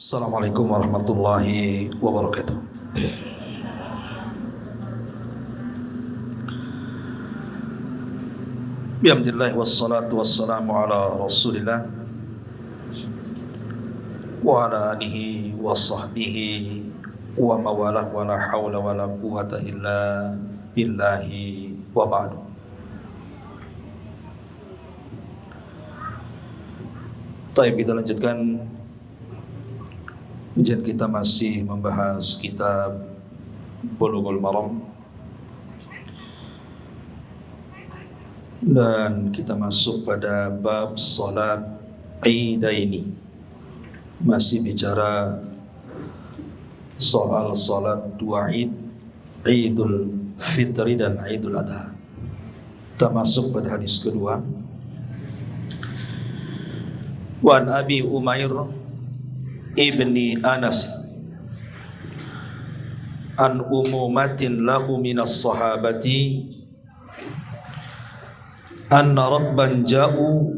Assalamualaikum warahmatullahi wabarakatuh. Bismillah wassalatu wassalamu ala rasulillah wa ala alihi wa sahbihi wa mawalah wa la hawla wa la quwata illa billahi wa ba'du. Baik, kita lanjutkan. Kajian kita masih membahas kitab Bulughul Maram, dan kita masuk pada bab salat Idaini. Masih bicara soal salat dua Id, Idul Fitri dan Idul Adha. Kita masuk pada hadis kedua. Wan Abi Umair ibni Anas an umumatin lahu minas sahabati anna rabban ja'u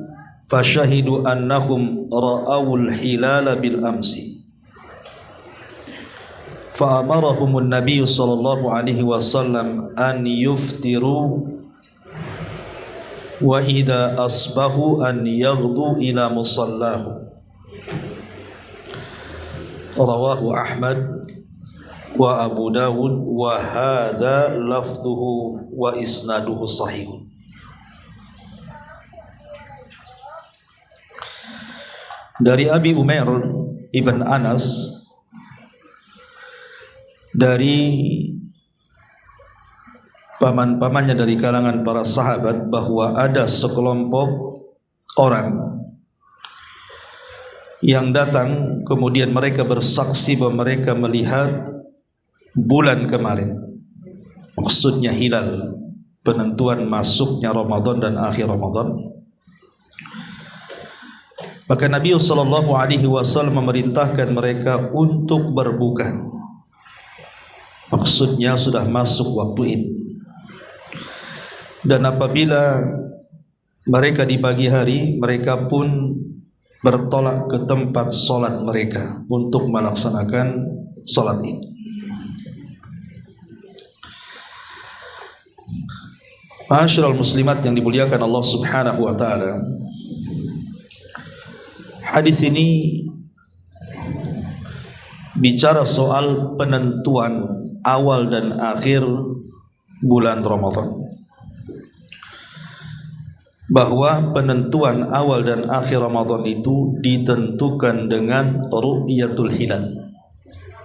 fashahidu annahum ra'awul hilala bil amsi fa'amarahumun nabiyyu sallallahu alaihi wasallam an yuftiru wa idha asbahu an yaghdu ila musallahu. Rawahu Ahmad wa Abu Dawud wa hadha lafduhu wa isnaduhu sahih. Dari Abi Umair ibn Anas, dari paman-pamannya dari kalangan para sahabat, bahwa ada sekelompok orang yang datang kemudian mereka bersaksi bahwa mereka melihat bulan kemarin, maksudnya hilal, penentuan masuknya Ramadan dan akhir Ramadan. Maka Nabi sallallahu alaihi wasallam memerintahkan mereka untuk berbuka, maksudnya sudah masuk waktu Id. Dan apabila mereka di pagi hari, mereka pun bertolak ke tempat solat mereka untuk melaksanakan solat Id. Ma'asyiral muslimat yang dimuliakan Allah Subhanahu wa taala, hadis ini bicara soal penentuan awal dan akhir bulan Ramadan, bahwa penentuan awal dan akhir Ramadan itu ditentukan dengan ru'yatul hilal,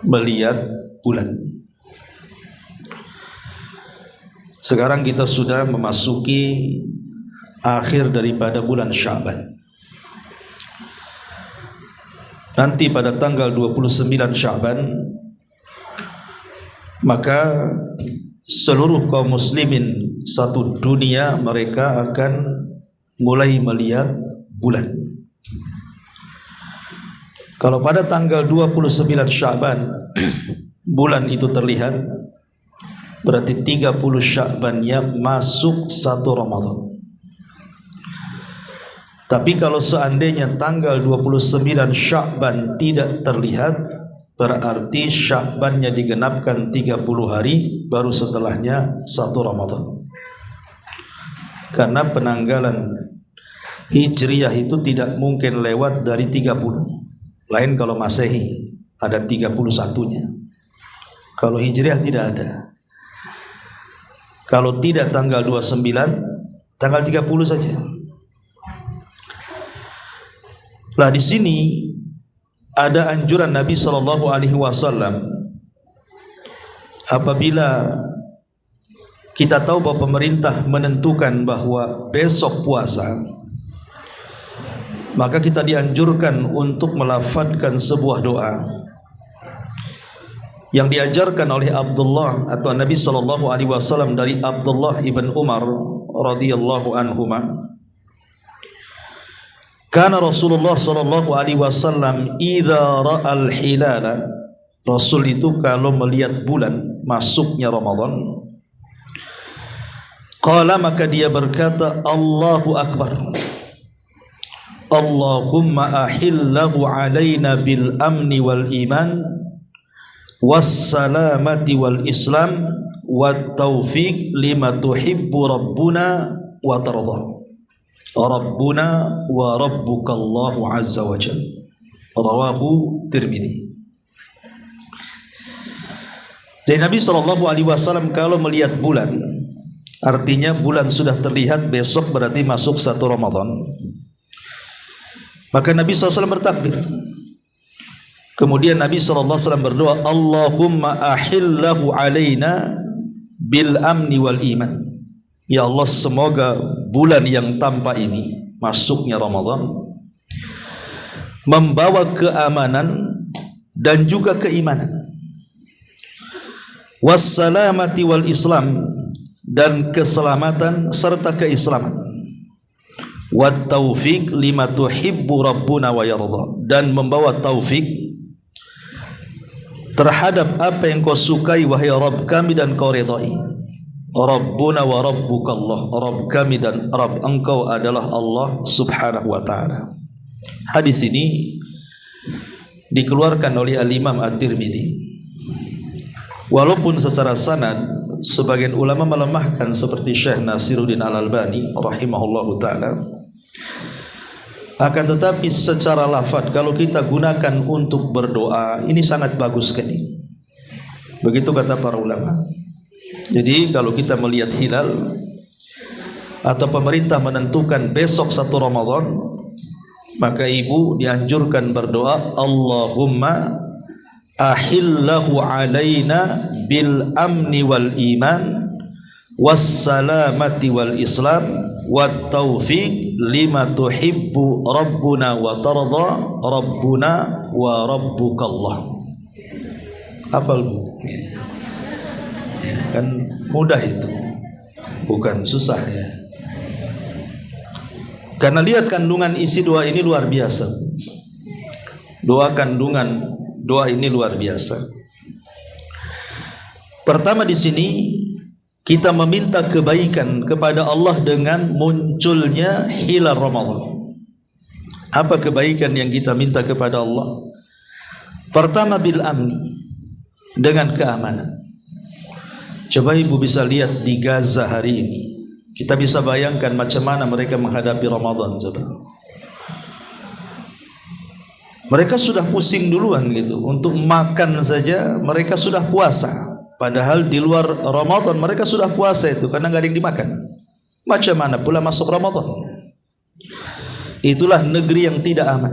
melihat bulan. Sekarang kita sudah memasuki akhir daripada bulan Sya'ban. Nanti pada tanggal 29 Sya'ban, maka seluruh kaum muslimin satu dunia mereka akan mulai melihat bulan. Kalau pada tanggal 29 Sya'ban bulan itu terlihat, berarti 30 Sya'bannya masuk satu Ramadan. Tapi kalau seandainya tanggal 29 Sya'ban tidak terlihat, berarti Sya'bannya digenapkan 30 hari, baru setelahnya satu Ramadan. Karena penanggalan Hijriyah itu tidak mungkin lewat dari 30. Lain kalau Masehi ada 31-nya. Kalau Hijriyah tidak ada. Kalau tidak tanggal 29, tanggal 30 saja. Lah di sini ada anjuran Nabi sallallahu alaihi wasallam, apabila kita tahu bahwa pemerintah menentukan bahwa besok puasa, maka kita dianjurkan untuk melafadzkan sebuah doa yang diajarkan oleh Abdullah atau Nabi sallallahu alaihi wasallam dari Abdullah ibn Umar radhiyallahu anhuma. Kana Rasulullah sallallahu alaihi wasallam idza ra'al hilala, Rasul itu kalau melihat bulan masuknya Ramadan, qala maka dia berkata Allahu Akbar. Allahumma ahillahu alaina bil amni wal iman wassalamati wal islam wat taufiq lima tuhibbu rabbuna wa tarda. Rabbuna wa rabbukallahu azza wa jalla. Rawahu Tirmidzi. Dari Nabi SAW kalau melihat bulan, artinya bulan sudah terlihat, besok berarti masuk 1 Ramadan, maka Nabi SAW bertakbir. Kemudian Nabi SAW berdoa, Allahumma ahillahu alaina bil amni wal iman. Ya Allah, semoga bulan yang tanpa ini, masuknya Ramadan, membawa keamanan dan juga keimanan. Wassalamati wal islam, dan keselamatan serta keislaman. Wat taufiq lima tuhibbu rabbuna wa yarda, dan membawa taufik terhadap apa yang kau sukai wahai Rabb kami dan kau ridai. Rabbuna wa rabbukallah, Rabb kami dan Rabb engkau adalah Allah subhanahu wa ta'ala. Hadis ini dikeluarkan oleh Al-Imam At-Tirmidzi. Walaupun secara sanad sebagian ulama melemahkan seperti Syekh Nasiruddin Al-Albani rahimahullahu ta'ala, akan tetapi secara lafaz kalau kita gunakan untuk berdoa ini sangat bagus sekali. Begitu kata para ulama. Jadi kalau kita melihat hilal atau pemerintah menentukan besok 1 Ramadan, maka ibu dianjurkan berdoa, Allahumma ahillahu alaina bil amni wal iman wassalamati wal islam wat taufiq lima tuhibbu rabbuna wa tarda rabbuna wa rabbukallah. Hafal bu? Ya, kan mudah itu, bukan susah ya. Karena lihat kandungan isi doa ini luar biasa. Doa ini luar biasa. Pertama di sini kita meminta kebaikan kepada Allah dengan munculnya hilal Ramadan. Apa kebaikan yang kita minta kepada Allah? Pertama bil amni, dengan keamanan. Coba ibu bisa lihat di Gaza hari ini, kita bisa bayangkan macam mana mereka menghadapi Ramadan. Coba mereka sudah pusing duluan gitu, untuk makan saja mereka sudah puasa. Padahal di luar Ramadan mereka sudah puasa itu karena nggak ada yang dimakan. Macam mana pula masuk Ramadan? Itulah negeri yang tidak aman.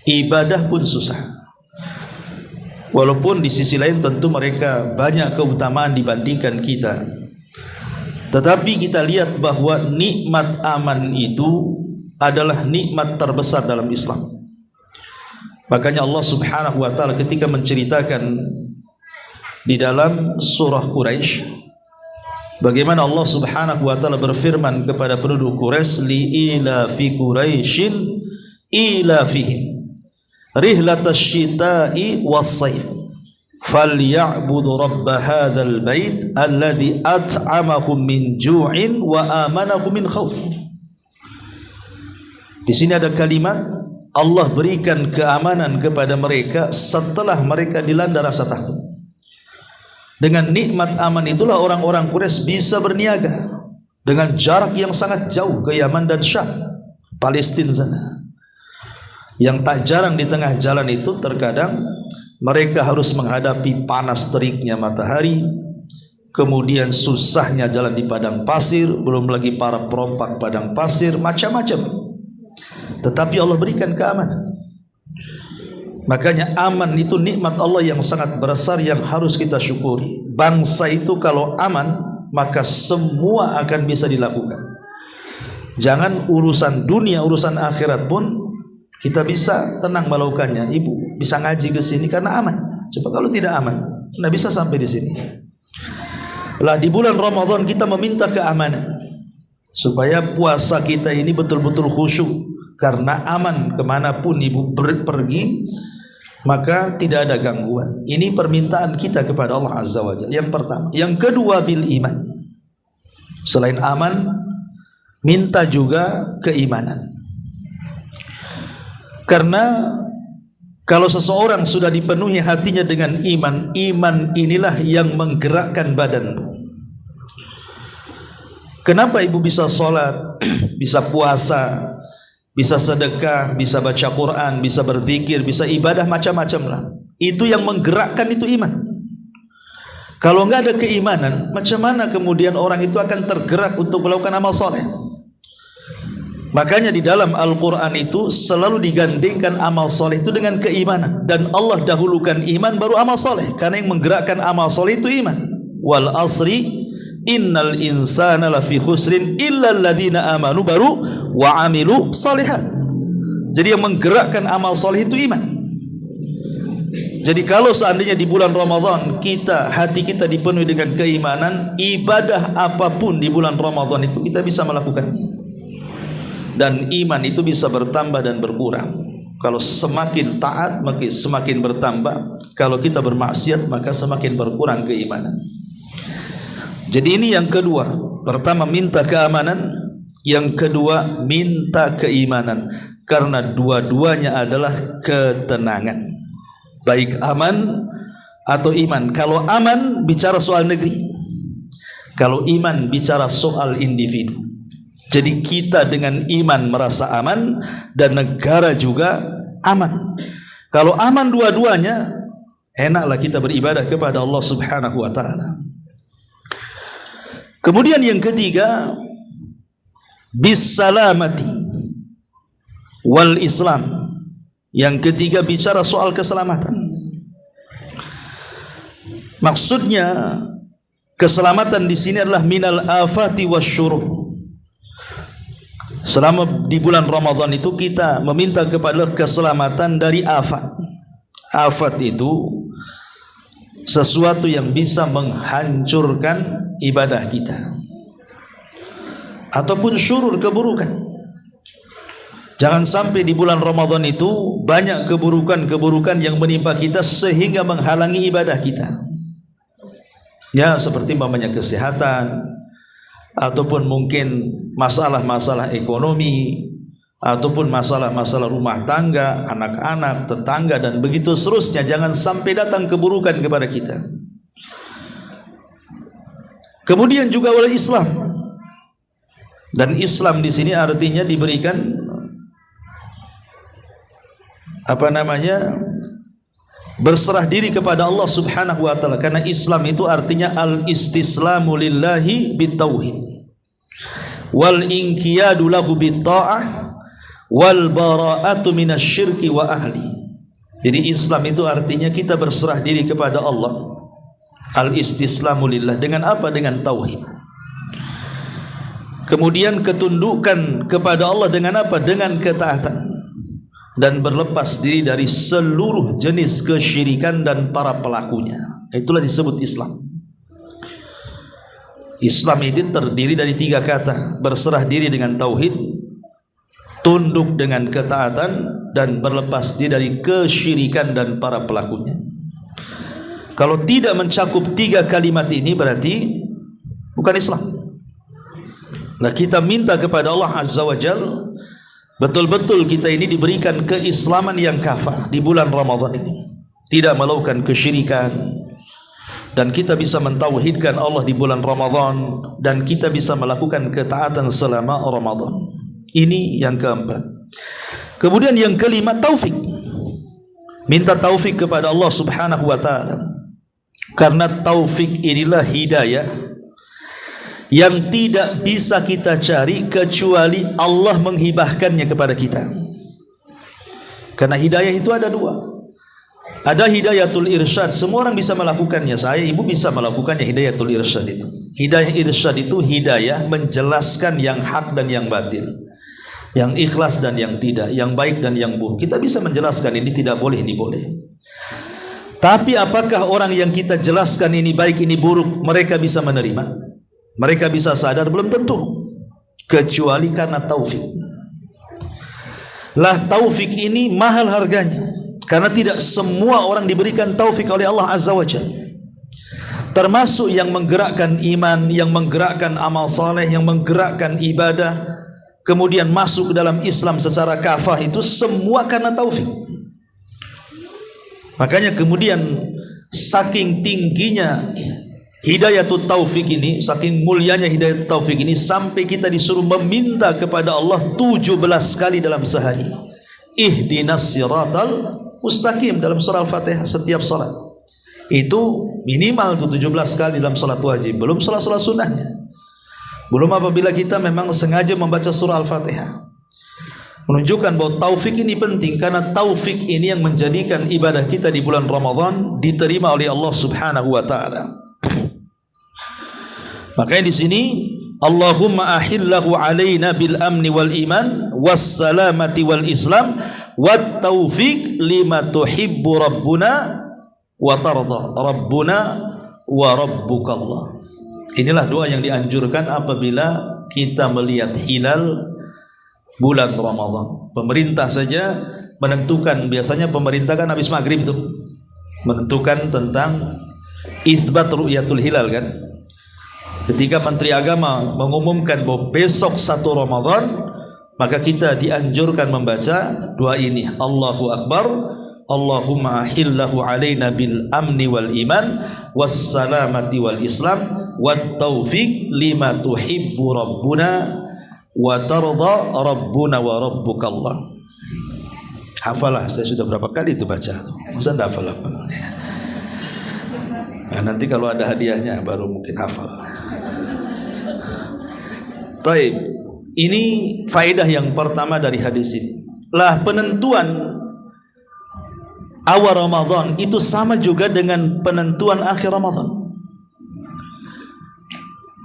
Ibadah pun susah. Walaupun di sisi lain tentu mereka banyak keutamaan dibandingkan kita, tetapi kita lihat bahwa nikmat aman itu adalah nikmat terbesar dalam Islam. Makanya Allah subhanahu wa ta'ala ketika menceritakan di dalam surah Quraisy, bagaimana Allah subhanahu wa ta'ala berfirman kepada penduduk Quraisy, li'ila fi Quraisyin ila fihim rihlatash syita'i was-sayf falya'budu rabb hadzal bait alladzi at'amahum min ju'in wa amanahum min khauf. Di sini ada kalimat Allah berikan keamanan kepada mereka setelah mereka dilanda rasa takut. Dengan nikmat aman itulah orang-orang Quraisy bisa berniaga dengan jarak yang sangat jauh ke Yaman dan Syam, Palestina sana. Yang tak jarang di tengah jalan itu terkadang mereka harus menghadapi panas teriknya matahari, kemudian susahnya jalan di padang pasir, belum lagi para perompak padang pasir, macam-macam. Tetapi Allah berikan keamanan. Makanya aman itu nikmat Allah yang sangat besar yang harus kita syukuri. Bangsa itu kalau aman maka semua akan bisa dilakukan. Jangan urusan dunia, urusan akhirat pun kita bisa tenang melakukannya. Ibu bisa ngaji ke sini karena aman. Coba kalau tidak aman, tidak bisa sampai di sini. Lah di bulan Ramadan kita meminta keamanan supaya puasa kita ini betul-betul khusyuk, karena aman kemanapun ibu pergi maka tidak ada gangguan. Ini permintaan kita kepada Allah Azza wa Jalla. Yang pertama. Yang kedua bil iman. Selain aman, minta juga keimanan. Karena kalau seseorang sudah dipenuhi hatinya dengan iman, iman inilah yang menggerakkan badanmu. Kenapa ibu bisa sholat, bisa puasa, bisa sedekah, bisa baca Quran, bisa berzikir, bisa ibadah macam-macam lah. Itu yang menggerakkan itu iman. Kalau nggak ada keimanan, macam mana kemudian orang itu akan tergerak untuk melakukan amal soleh? Makanya di dalam Al-Quran itu selalu digandingkan amal soleh itu dengan keimanan. Dan Allah dahulukan iman baru amal soleh. Karena yang menggerakkan amal soleh itu iman. Wal asri innal insana lafi khusrin illa alladhina amanu baru wa amilu salihat. Jadi yang menggerakkan amal soleh itu iman. Jadi kalau seandainya di bulan Ramadan hati kita dipenuhi dengan keimanan, ibadah apapun di bulan Ramadan itu kita bisa melakukannya. Dan iman itu bisa bertambah dan berkurang. Kalau semakin taat maka semakin bertambah. Kalau kita bermaksiat maka semakin berkurang keimanan. Jadi ini yang kedua. Pertama minta keamanan, yang kedua minta keimanan. Karena dua-duanya adalah ketenangan. Baik aman atau iman. Kalau aman bicara soal negeri. Kalau iman bicara soal individu. Jadi kita dengan iman merasa aman dan negara juga aman. Kalau aman dua-duanya, enaklah kita beribadah kepada Allah Subhanahu wa taala. Kemudian yang ketiga, bisalamati wal Islam. Yang ketiga bicara soal keselamatan. Maksudnya keselamatan di sini adalah minal afati wasyurur. Selama di bulan Ramadan itu kita meminta kepada keselamatan dari afat. Afat itu sesuatu yang bisa menghancurkan ibadah kita, ataupun syurur, keburukan. Jangan sampai di bulan Ramadan itu banyak keburukan-keburukan yang menimpa kita sehingga menghalangi ibadah kita. Ya, seperti umpamanya kesehatan, ataupun mungkin masalah-masalah ekonomi, ataupun masalah-masalah rumah tangga, anak-anak, tetangga, dan begitu seterusnya. Jangan sampai datang keburukan kepada kita. Kemudian juga oleh Islam. Dan Islam di sini artinya diberikan berserah diri kepada Allah Subhanahu wa taala. Karena Islam itu artinya al-istislamu lillahi bitauhid wal inqiyadu lahu bitta'ah wal bara'atu minasyirki wa ahli. Jadi Islam itu artinya kita berserah diri kepada Allah. Al-istislamu lillah dengan apa? Dengan tauhid. Kemudian ketundukan kepada Allah dengan apa? Dengan ketaatan. Dan berlepas diri dari seluruh jenis kesyirikan dan para pelakunya. Itulah disebut Islam. Islam itu terdiri dari 3 kata: berserah diri dengan tauhid, tunduk dengan ketaatan, dan berlepas diri dari kesyirikan dan para pelakunya. Kalau tidak mencakup 3 kalimat ini berarti bukan Islam. Nah, kita minta kepada Allah Azza wa Jalla betul-betul kita ini diberikan keislaman yang kafah di bulan Ramadan ini. Tidak melakukan kesyirikan, dan kita bisa mentauhidkan Allah di bulan Ramadan, dan kita bisa melakukan ketaatan selama Ramadan. Ini yang keempat. Kemudian yang kelima, taufik. Minta taufik kepada Allah Subhanahu wa taala. Karena taufik inilah hidayah yang tidak bisa kita cari kecuali Allah menghibahkannya kepada kita. Karena hidayah itu ada 2. Ada hidayatul irsyad, semua orang bisa melakukannya. Saya, ibu bisa melakukannya hidayatul irsyad itu. Hidayah irsyad itu hidayah menjelaskan yang hak dan yang batil, yang ikhlas dan yang tidak, yang baik dan yang buruk. Kita bisa menjelaskan ini tidak boleh, ini boleh. Tapi apakah orang yang kita jelaskan ini baik, ini buruk, mereka bisa menerima? Mereka bisa sadar? Belum tentu. Kecuali karena taufik. Lah, taufik ini mahal harganya. Karena tidak semua orang diberikan taufik oleh Allah Azza wa Jalla. Termasuk yang menggerakkan iman, yang menggerakkan amal saleh, yang menggerakkan ibadah, kemudian masuk ke dalam Islam secara kafah itu semua karena taufik. Makanya kemudian saking tingginya hidayatut taufik ini, saking mulianya hidayatut taufik ini, sampai kita disuruh meminta kepada Allah 17 kali dalam sehari. Ihdinas siratal mustaqim dalam surah Al-Fatihah setiap salat. Itu minimal 17 kali dalam salat wajib, belum salat-salat sunnahnya. Belum apabila kita memang sengaja membaca surah Al-Fatihah. Menunjukkan bahwa taufik ini penting, karena taufik ini yang menjadikan ibadah kita di bulan Ramadan diterima oleh Allah Subhanahu wa taala. Makanya di sini Allahumma ahillahu alaina bil amni wal iman was salamati wal islam wat taufiq lima tuhibbu rabbuna wa tarda rabbuna wa rabbukallah. Inilah doa yang dianjurkan apabila kita melihat hilal bulan Ramadan. Pemerintah saja menentukan, biasanya pemerintah kan habis maghrib itu menentukan tentang isbat ru'yatul hilal kan. Ketika Menteri Agama mengumumkan bahwa besok 1 Ramadan, maka kita dianjurkan membaca doa ini. Allahu Akbar, Allahumma ahillahu alaina bil amni wal iman was salamati wal islam wat taufiq lima tuhibbu rabbuna wa tarda rabbuna wa rabbukallah. Hafalah, saya sudah berapa kali itu baca tuh. Masa enggak hafal apa? Nah, nanti kalau ada hadiahnya baru mungkin hafal. Taib. Ini faedah yang pertama dari hadis ini. Lah penentuan awal Ramadan itu sama juga dengan penentuan akhir Ramadan.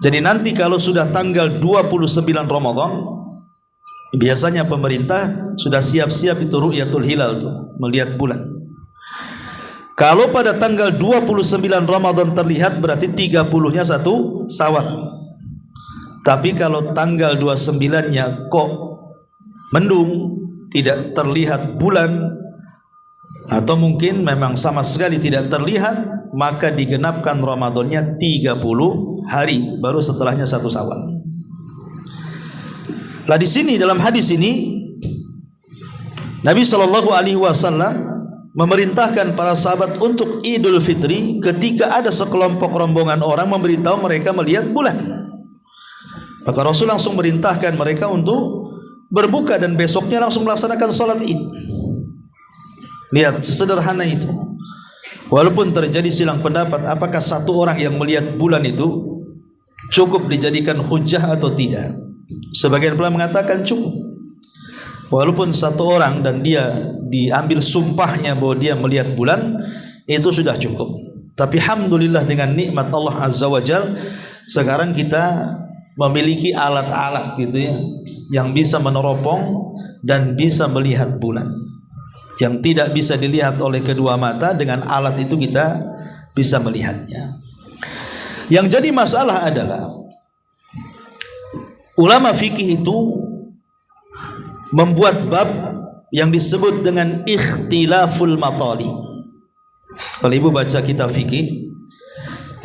Jadi nanti kalau sudah tanggal 29 Ramadan, biasanya pemerintah sudah siap-siap itu ru'yatul hilal tuh, melihat bulan. Kalau pada tanggal 29 Ramadan terlihat, berarti 30-nya 1 Syawal. Tapi kalau tanggal 29-nya kok mendung, tidak terlihat bulan, atau mungkin memang sama sekali tidak terlihat, maka digenapkan Ramadannya 30 hari, baru setelahnya 1 Syawal. Lah di sini dalam hadis ini Nabi SAW memerintahkan para sahabat untuk Idul Fitri ketika ada sekelompok rombongan orang memberitahu mereka melihat bulan. Maka Rasul langsung merintahkan mereka untuk berbuka dan besoknya langsung melaksanakan salat Id. Lihat sesederhana itu. Walaupun terjadi silang pendapat apakah satu orang yang melihat bulan itu cukup dijadikan hujjah atau tidak. Sebagian pula mengatakan cukup. Walaupun satu orang dan dia diambil sumpahnya bahwa dia melihat bulan, itu sudah cukup. Tapi alhamdulillah dengan nikmat Allah Azza wa Jalla, sekarang kita memiliki alat-alat gitu ya, yang bisa meneropong dan bisa melihat bulan. Yang tidak bisa dilihat oleh kedua mata, dengan alat itu kita bisa melihatnya. Yang jadi masalah adalah ulama fikih itu membuat bab yang disebut dengan ikhtilaful matali. Kalau ibu baca kitab fikih,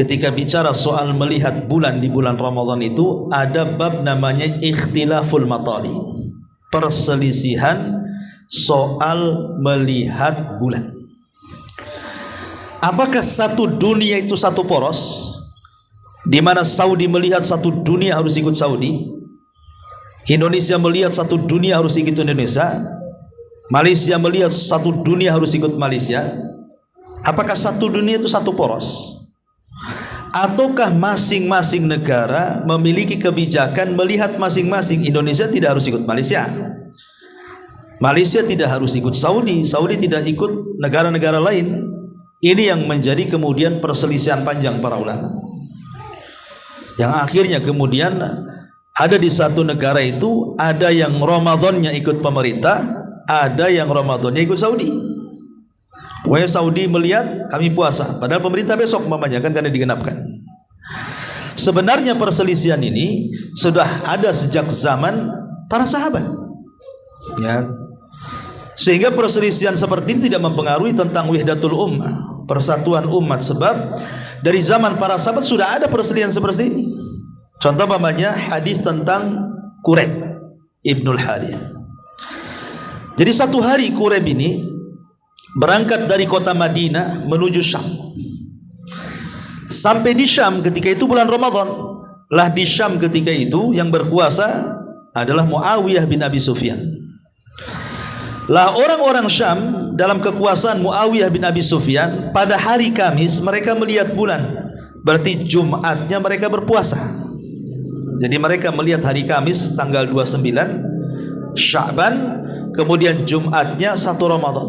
ketika bicara soal melihat bulan di bulan Ramadan itu ada bab namanya ikhtilaful matali, perselisihan soal melihat bulan. Apakah satu dunia itu satu poros, di mana Saudi melihat satu dunia harus ikut Saudi, Indonesia melihat satu dunia harus ikut Indonesia, Malaysia melihat satu dunia harus ikut Malaysia? Apakah satu dunia itu satu poros? Ataukah masing-masing negara memiliki kebijakan melihat masing-masing? Indonesia tidak harus ikut Malaysia, Malaysia tidak harus ikut Saudi, Saudi tidak ikut negara-negara lain. Ini yang menjadi kemudian perselisihan panjang para ulama, yang akhirnya kemudian ada di satu negara itu ada yang Ramadannya ikut pemerintah, ada yang Ramadannya ikut Saudi. Pokoknya Saudi melihat kami puasa, padahal pemerintah besok mamanya kan karena digenapkan. Sebenarnya perselisihan ini sudah ada sejak zaman para sahabat, ya. Sehingga perselisihan seperti ini tidak mempengaruhi tentang wahdatul ummah, persatuan umat, sebab dari zaman para sahabat sudah ada perselisihan seperti ini. Contoh umpamanya hadis tentang Quraish. Ibnul Harith. Jadi satu hari Quraib ini berangkat dari kota Madinah menuju Syam. Sampai di Syam ketika itu bulan Ramadan. Lah di Syam ketika itu yang berkuasa adalah Muawiyah bin Abi Sufyan. Lah orang-orang Syam dalam kekuasaan Muawiyah bin Abi Sufyan pada hari Kamis mereka melihat bulan. Berarti Jumatnya mereka berpuasa. Jadi mereka melihat hari Kamis tanggal 29 Sya'ban, kemudian Jumatnya 1 Ramadan.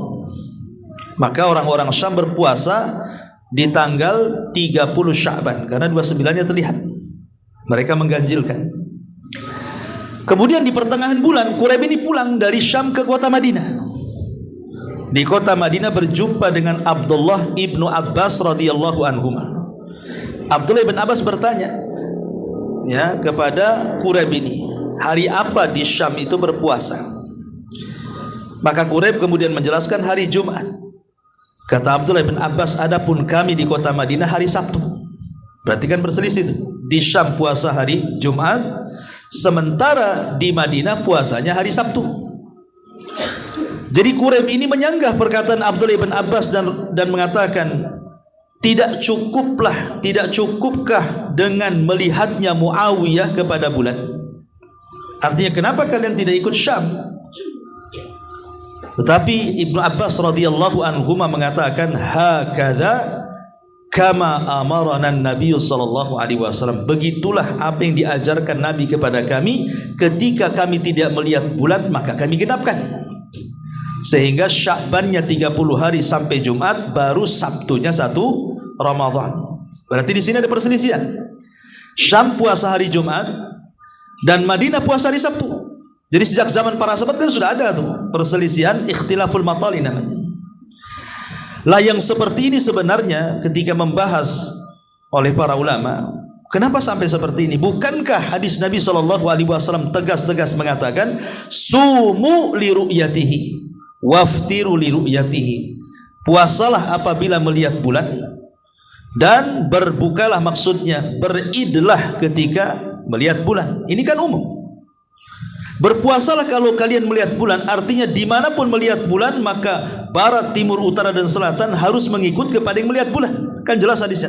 Maka orang-orang Syam berpuasa di tanggal 30 Sya'ban karena 29-nya terlihat. Mereka mengganjilkan. Kemudian di pertengahan bulan Quraib ini pulang dari Syam ke kota Madinah. Di kota Madinah berjumpa dengan Abdullah ibnu Abbas radhiyallahu anhuma. Abdullah ibn Abbas bertanya ya kepada Quraib ini, hari apa di Syam itu berpuasa? Maka Quraib kemudian menjelaskan hari Jumat. Kata Abdullah bin Abbas, adapun kami di kota Madinah hari Sabtu. Berarti kan berselisih itu. Di Syam puasa hari Jumat, sementara di Madinah puasanya hari Sabtu. Jadi Quraib ini menyanggah perkataan Abdullah bin Abbas dan mengatakan, tidak cukupkah dengan melihatnya Muawiyah kepada bulan? Artinya kenapa kalian tidak ikut Syam? Tetapi Ibnu Abbas radhiyallahu anhuma mengatakan, hakadha kama amarana Nabi sallallahu alaihi wasallam. Begitulah apa yang diajarkan Nabi kepada kami ketika kami tidak melihat bulan maka kami genapkan. Sehingga Sya'bannya 30 hari sampai Jumat, baru Sabtunya 1 Ramadan. Berarti di sini ada perselisihan. Syam puasa hari Jumat dan Madinah puasa hari Sabtu. Jadi sejak zaman para sahabat kan sudah ada tuh perselisihan, ikhtilaful matali namanya. Lah yang seperti ini sebenarnya ketika membahas oleh para ulama, kenapa sampai seperti ini? Bukankah hadis Nabi SAW tegas-tegas mengatakan, sumu li ru'yatihi waftiru li ru'yatihi. Puasalah apabila melihat bulan dan berbukalah, maksudnya beridlah ketika melihat bulan. Ini kan umum. Berpuasalah kalau kalian melihat bulan, artinya dimanapun melihat bulan maka barat, timur, utara dan selatan harus mengikut kepada yang melihat bulan. Kan jelas hadisnya.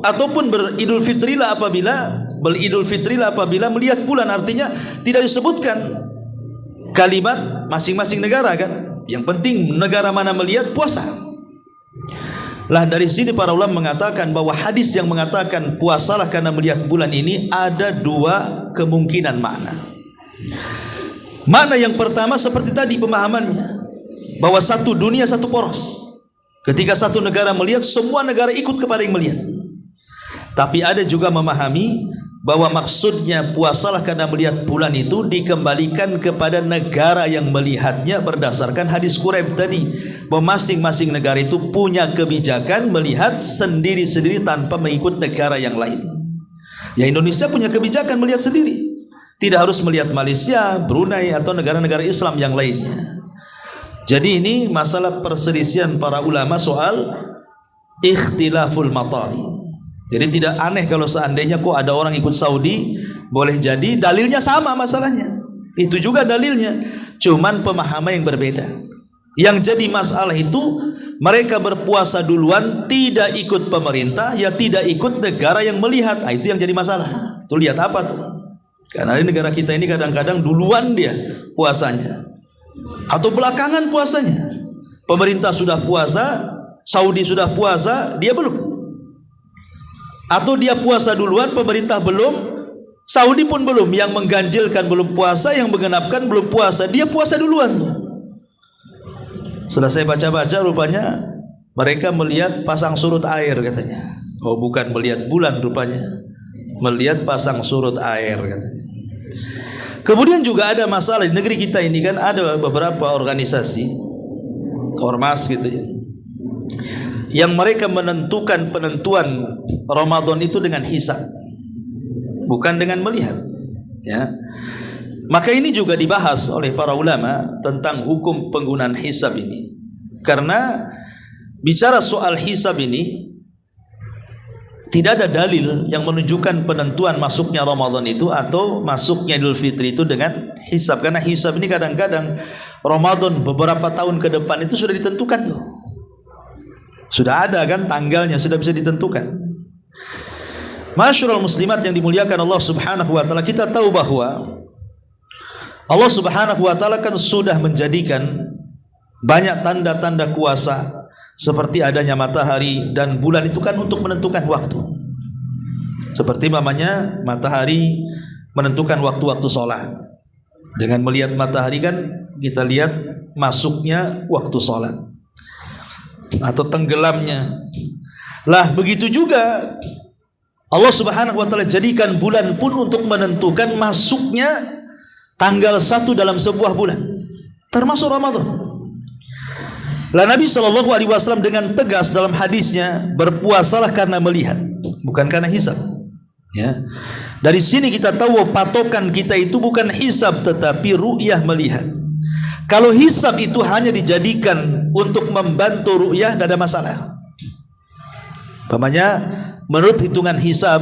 Ataupun beridul fitrilah apabila melihat bulan, artinya tidak disebutkan kalimat masing-masing negara kan. Yang penting negara mana melihat puasa. Lah dari sini para ulama mengatakan bahwa hadis yang mengatakan puasalah karena melihat bulan ini ada dua kemungkinan makna. Makna yang pertama seperti tadi pemahamannya, bahwa satu dunia satu poros. Ketika satu negara melihat, semua negara ikut kepada yang melihat. Tapi ada juga memahami bahwa maksudnya puasalah karena melihat bulan itu dikembalikan kepada negara yang melihatnya berdasarkan hadis Quraib tadi, bahwa masing-masing negara itu punya kebijakan melihat sendiri-sendiri tanpa mengikut negara yang lain. Ya Indonesia punya kebijakan melihat sendiri, tidak harus melihat Malaysia, Brunei atau negara-negara Islam yang lainnya. Jadi ini masalah perselisihan para ulama soal ikhtilaful matali. Jadi tidak aneh kalau seandainya kok ada orang ikut Saudi, boleh jadi dalilnya sama masalahnya. Itu juga dalilnya, cuman pemahaman yang berbeda. Yang jadi masalah itu mereka berpuasa duluan, tidak ikut pemerintah, ya tidak ikut negara yang melihat. Nah, itu yang jadi masalah. Tuh lihat apa tuh? Karena di negara kita ini kadang-kadang duluan dia puasanya, atau belakangan puasanya. Pemerintah sudah puasa, Saudi sudah puasa, dia belum. Atau dia puasa duluan, pemerintah belum, Saudi pun belum. Yang mengganjilkan belum puasa, yang menggenapkan belum puasa, dia puasa duluan tuh. Setelah saya baca-baca, rupanya mereka melihat pasang surut air katanya. Oh bukan melihat bulan rupanya, melihat pasang surut air katanya. Kemudian juga ada masalah di negeri kita ini kan, ada beberapa organisasi ormas gitu ya, yang mereka menentukan penentuan Ramadan itu dengan hisab, bukan dengan melihat ya. Maka ini juga dibahas oleh para ulama tentang hukum penggunaan hisab ini. Karena bicara soal hisab ini, tidak ada dalil yang menunjukkan penentuan masuknya Ramadan itu atau masuknya Idul Fitri itu dengan hisab. Karena hisab ini kadang-kadang Ramadan beberapa tahun ke depan itu sudah ditentukan tuh. Sudah ada kan tanggalnya, sudah bisa ditentukan. Masyarul muslimat yang dimuliakan Allah Subhanahu wa taala, kita tahu bahwa Allah Subhanahu wa taala kan sudah menjadikan banyak tanda-tanda kuasa seperti adanya matahari dan bulan itu kan untuk menentukan waktu. Seperti namanya matahari menentukan waktu-waktu sholat. Dengan melihat matahari kan kita lihat masuknya waktu sholat atau tenggelamnya. Lah begitu juga Allah Subhanahu wa taala jadikan bulan pun untuk menentukan masuknya tanggal 1 dalam sebuah bulan, termasuk Ramadan. Lah Nabi SAW dengan tegas dalam hadisnya, berpuasalah karena melihat, bukan karena hisab. Ya. Dari sini kita tahu patokan kita itu bukan hisab tetapi ru'yah, melihat. Kalau hisab itu hanya dijadikan untuk membantu ru'yah, tidak ada masalah. Umpamanya menurut hitungan hisab,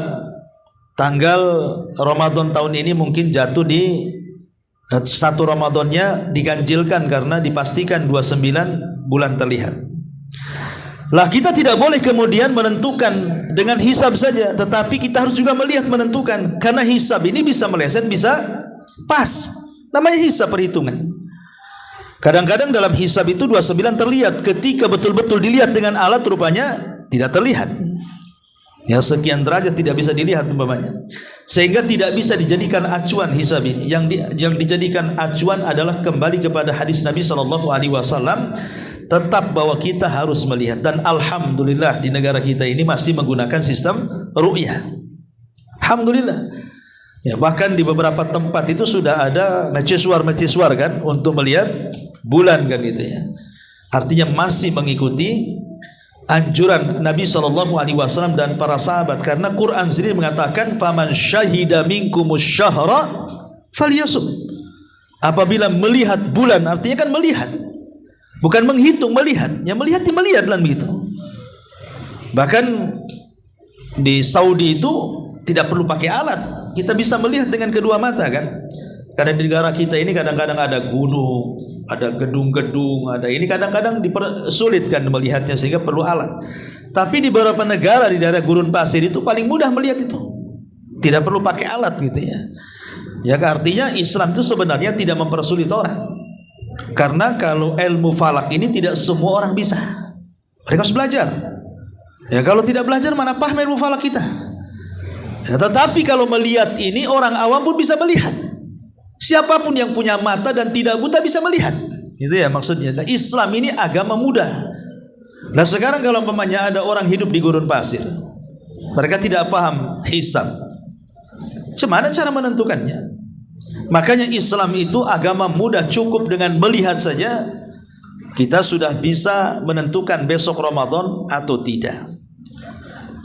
tanggal Ramadan tahun ini mungkin jatuh di 1 Ramadannya diganjilkan karena dipastikan 29 bulan terlihat. Lah kita tidak boleh kemudian menentukan dengan hisab saja, tetapi kita harus juga melihat, menentukan. Karena hisab ini bisa meleset, bisa pas. Namanya hisab, perhitungan. Kadang-kadang dalam hisab itu 29 terlihat, ketika betul-betul dilihat dengan alat rupanya tidak terlihat. Ya, sekian derajat tidak bisa dilihat umpamanya. Sehingga tidak bisa dijadikan acuan hisab ini. Yang dijadikan acuan adalah kembali kepada hadis Nabi SAW, tetap bahwa kita harus melihat. Dan alhamdulillah di negara kita ini masih menggunakan sistem ru'yah. Alhamdulillah. Ya, bahkan di beberapa tempat itu sudah ada mercusuar kan untuk melihat bulan kan itu ya. Artinya masih mengikuti anjuran Nabi SAW dan para sahabat, karena Quran sendiri mengatakan faman syahida minkumus syahra falyasum. Apabila melihat bulan, artinya kan melihat, bukan menghitung, melihat. Yang melihat melihatlah begitu. Bahkan di Saudi itu tidak perlu pakai alat, kita bisa melihat dengan kedua mata kan. Karena di negara kita ini kadang-kadang ada gunung, ada gedung-gedung, ada ini kadang-kadang dipersulitkan melihatnya sehingga perlu alat. Tapi di beberapa negara di daerah gurun pasir itu paling mudah melihat itu, tidak perlu pakai alat gitu ya. Ya artinya Islam itu sebenarnya tidak mempersulit orang. Karena kalau ilmu falak ini tidak semua orang bisa. Mereka harus belajar. Ya kalau tidak belajar mana paham ilmu falak kita. Ya, tetapi kalau melihat ini orang awam pun bisa melihat. Siapapun yang punya mata dan tidak buta bisa melihat. Itu ya maksudnya. Nah, Islam ini agama mudah. Nah sekarang kalau umpamanya ada orang hidup di gurun pasir, mereka tidak paham hisab, gimana cara menentukannya? Makanya Islam itu agama mudah, cukup dengan melihat saja kita sudah bisa menentukan besok Ramadan atau tidak.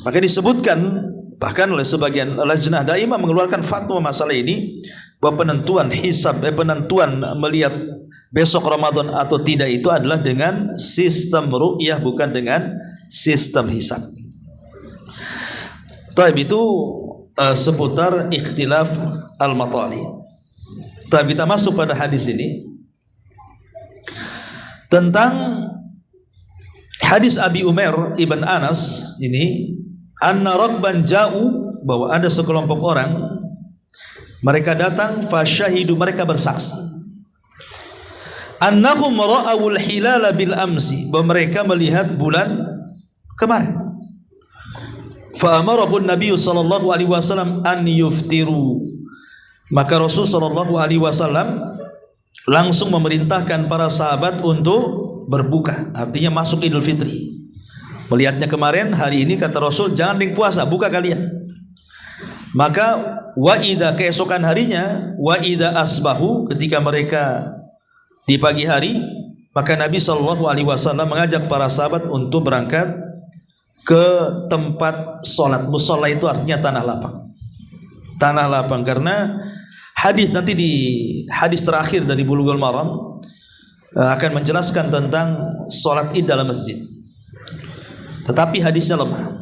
Maka disebutkan bahkan oleh sebagian lajnah daimah mengeluarkan fatwa masalah ini, bahwa penentuan hisab, penentuan melihat besok Ramadan atau tidak itu adalah dengan sistem ru'yah, bukan dengan sistem hisab. Taib itu seputar ikhtilaf al-matali. Taib kita masuk pada hadis ini tentang hadis Abi Umair ibn Anas ini, anna rakban ja'u, bahwa ada sekelompok orang mereka datang, fasyahidu, mereka bersaksi, annahum ra'awul hilala bil amsi, bahwa mereka melihat bulan kemarin. Fa amarahu Nabi sallallahu alaihi wasallam an yuftiru, maka Rasul sallallahu alaihi wasallam langsung memerintahkan para sahabat untuk berbuka, artinya masuk Idul Fitri. Melihatnya kemarin, hari ini kata Rasul jangan puasa, buka kalian. Maka wa idza, keesokan harinya, wa idza asbahu, ketika mereka di pagi hari, maka Nabi sallallahu alaihi wasallam mengajak para sahabat untuk berangkat ke tempat salat. Musalla itu artinya tanah lapang. Tanah lapang, karena hadis nanti di hadis terakhir dari Bulughul Maram akan menjelaskan tentang salat Id dalam masjid. Tetapi hadisnya lemah.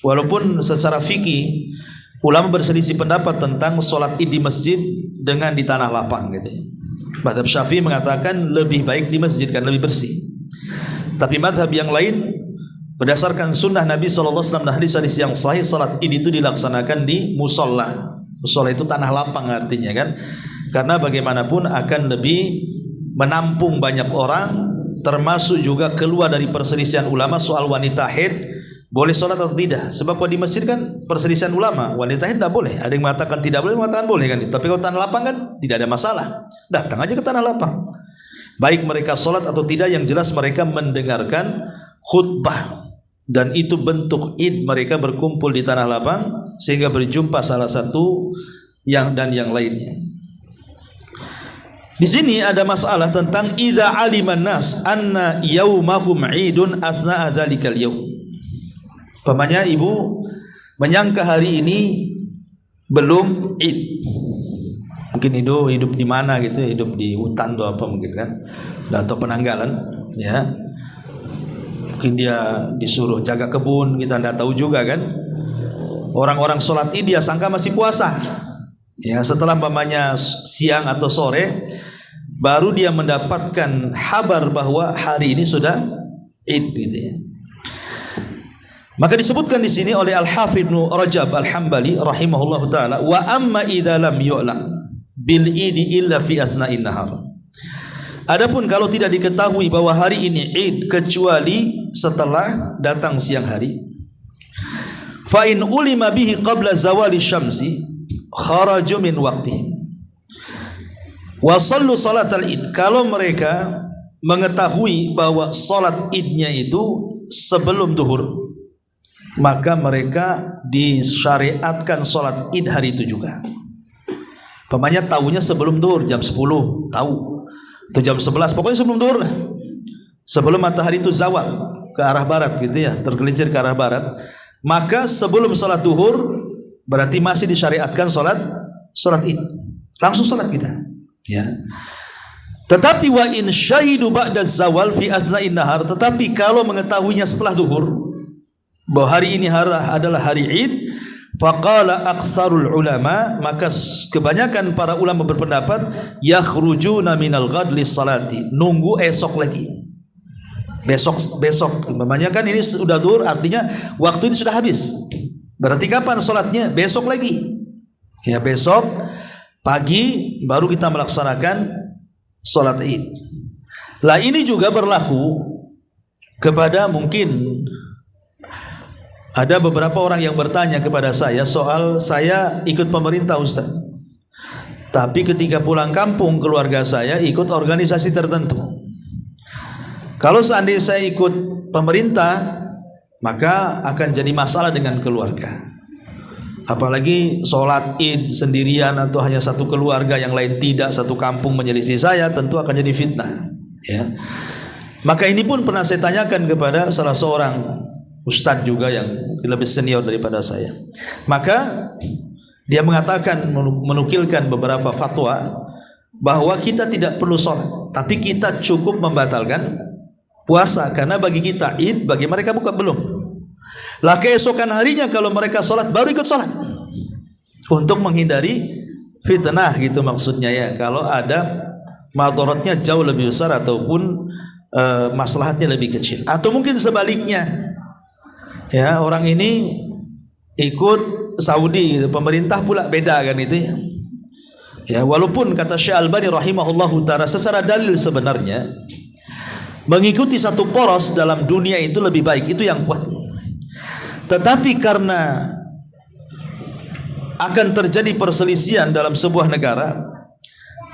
Walaupun secara fikih ulama berselisih pendapat tentang sholat id di masjid dengan di tanah lapang gitu. Mazhab Syafi'i mengatakan lebih baik di masjid kan lebih bersih. Tapi mazhab yang lain berdasarkan sunnah Nabi SAW dan hadis-hadis yang sahih, sholat id itu dilaksanakan di musola. Musola itu tanah lapang artinya kan, karena bagaimanapun akan lebih menampung banyak orang, termasuk juga keluar dari perselisihan ulama soal wanita haid boleh sholat atau tidak. Sebab kalau di masjid kan perselisihan ulama, wanita haid tidak boleh. Ada yang mengatakan tidak boleh, mengatakan boleh kan. Tapi kalau tanah lapang kan tidak ada masalah. Datang aja ke tanah lapang. Baik mereka sholat atau tidak, yang jelas mereka mendengarkan khutbah. Dan itu bentuk id, mereka berkumpul di tanah lapang sehingga berjumpa salah satu yang lainnya. Di sini ada masalah tentang idza aliman nas anna yaumahum idun athna'a dzalikal yaum. Pamannya ibu menyangka hari ini belum id. Mungkin itu hidup di mana gitu, hidup di hutan atau apa mungkin kan, atau penanggalan ya. Mungkin dia disuruh jaga kebun, kita tidak tahu juga kan. Orang-orang sholat id dia sangka masih puasa. Ya, setelah pamannya siang atau sore baru dia mendapatkan kabar bahwa hari ini sudah id gitu ya. Maka disebutkan di sini oleh Al-Hafidz Ibnu Rajab Al-Hambali rahimahullahu taala, wa amma idza lam yu'lam bil idi illa fi athna'in nahar. Adapun kalau tidak diketahui bahwa hari ini id kecuali setelah datang siang hari, fa in ulima bihi qabla zawali syamsi kharaju min waqtihi wa sallu salatal id. Kalau mereka mengetahui bahwa salat idnya itu sebelum duhur, maka mereka disyariatkan sholat id hari itu juga. Pamannya tahunya sebelum duhur, jam 10 tahu, atau jam 11, pokoknya sebelum duhur lah, sebelum matahari itu zawal ke arah barat gitu ya, tergelincir ke arah barat. Maka sebelum sholat duhur berarti masih disyariatkan sholat id, langsung sholat kita ya. Tetapi wa in syahidu ba'da zawal fi athna'in nahar, tetapi kalau mengetahuinya setelah duhur bahwa hari ini adalah hari id, faqala aktsarul ulama, maka kebanyakan para ulama berpendapat yakhrujuna minal ghad lis salati, nunggu esok lagi, besok namanya kan ini sudah duhur, artinya waktu ini sudah habis, berarti kapan sholatnya? Besok lagi ya, besok pagi baru kita melaksanakan sholat id. Lah ini juga berlaku kepada, mungkin ada beberapa orang yang bertanya kepada saya soal saya ikut pemerintah Ustaz, tapi ketika pulang kampung keluarga saya ikut organisasi tertentu. Kalau seandainya saya ikut pemerintah, maka akan jadi masalah dengan keluarga. Apalagi sholat id sendirian atau hanya satu keluarga, yang lain tidak, satu kampung menyelisih saya, tentu akan jadi fitnah ya. Maka ini pun pernah saya tanyakan kepada salah seorang ustadz juga yang lebih senior daripada saya. Maka dia mengatakan, menukilkan beberapa fatwa bahwa kita tidak perlu sholat, tapi kita cukup membatalkan puasa, karena bagi kita id, bagi mereka bukan belum. Lah keesokan harinya kalau mereka sholat baru ikut sholat, untuk menghindari fitnah gitu maksudnya ya. Kalau ada madaratnya jauh lebih besar ataupun maslahatnya lebih kecil, atau mungkin sebaliknya. Ya, orang ini ikut Saudi gitu, pemerintah pula beda kan itu ya. Ya, walaupun kata Syekh Albani rahimahullahu taala secara dalil sebenarnya mengikuti satu poros dalam dunia itu lebih baik, itu yang kuat. Tetapi karena akan terjadi perselisihan dalam sebuah negara,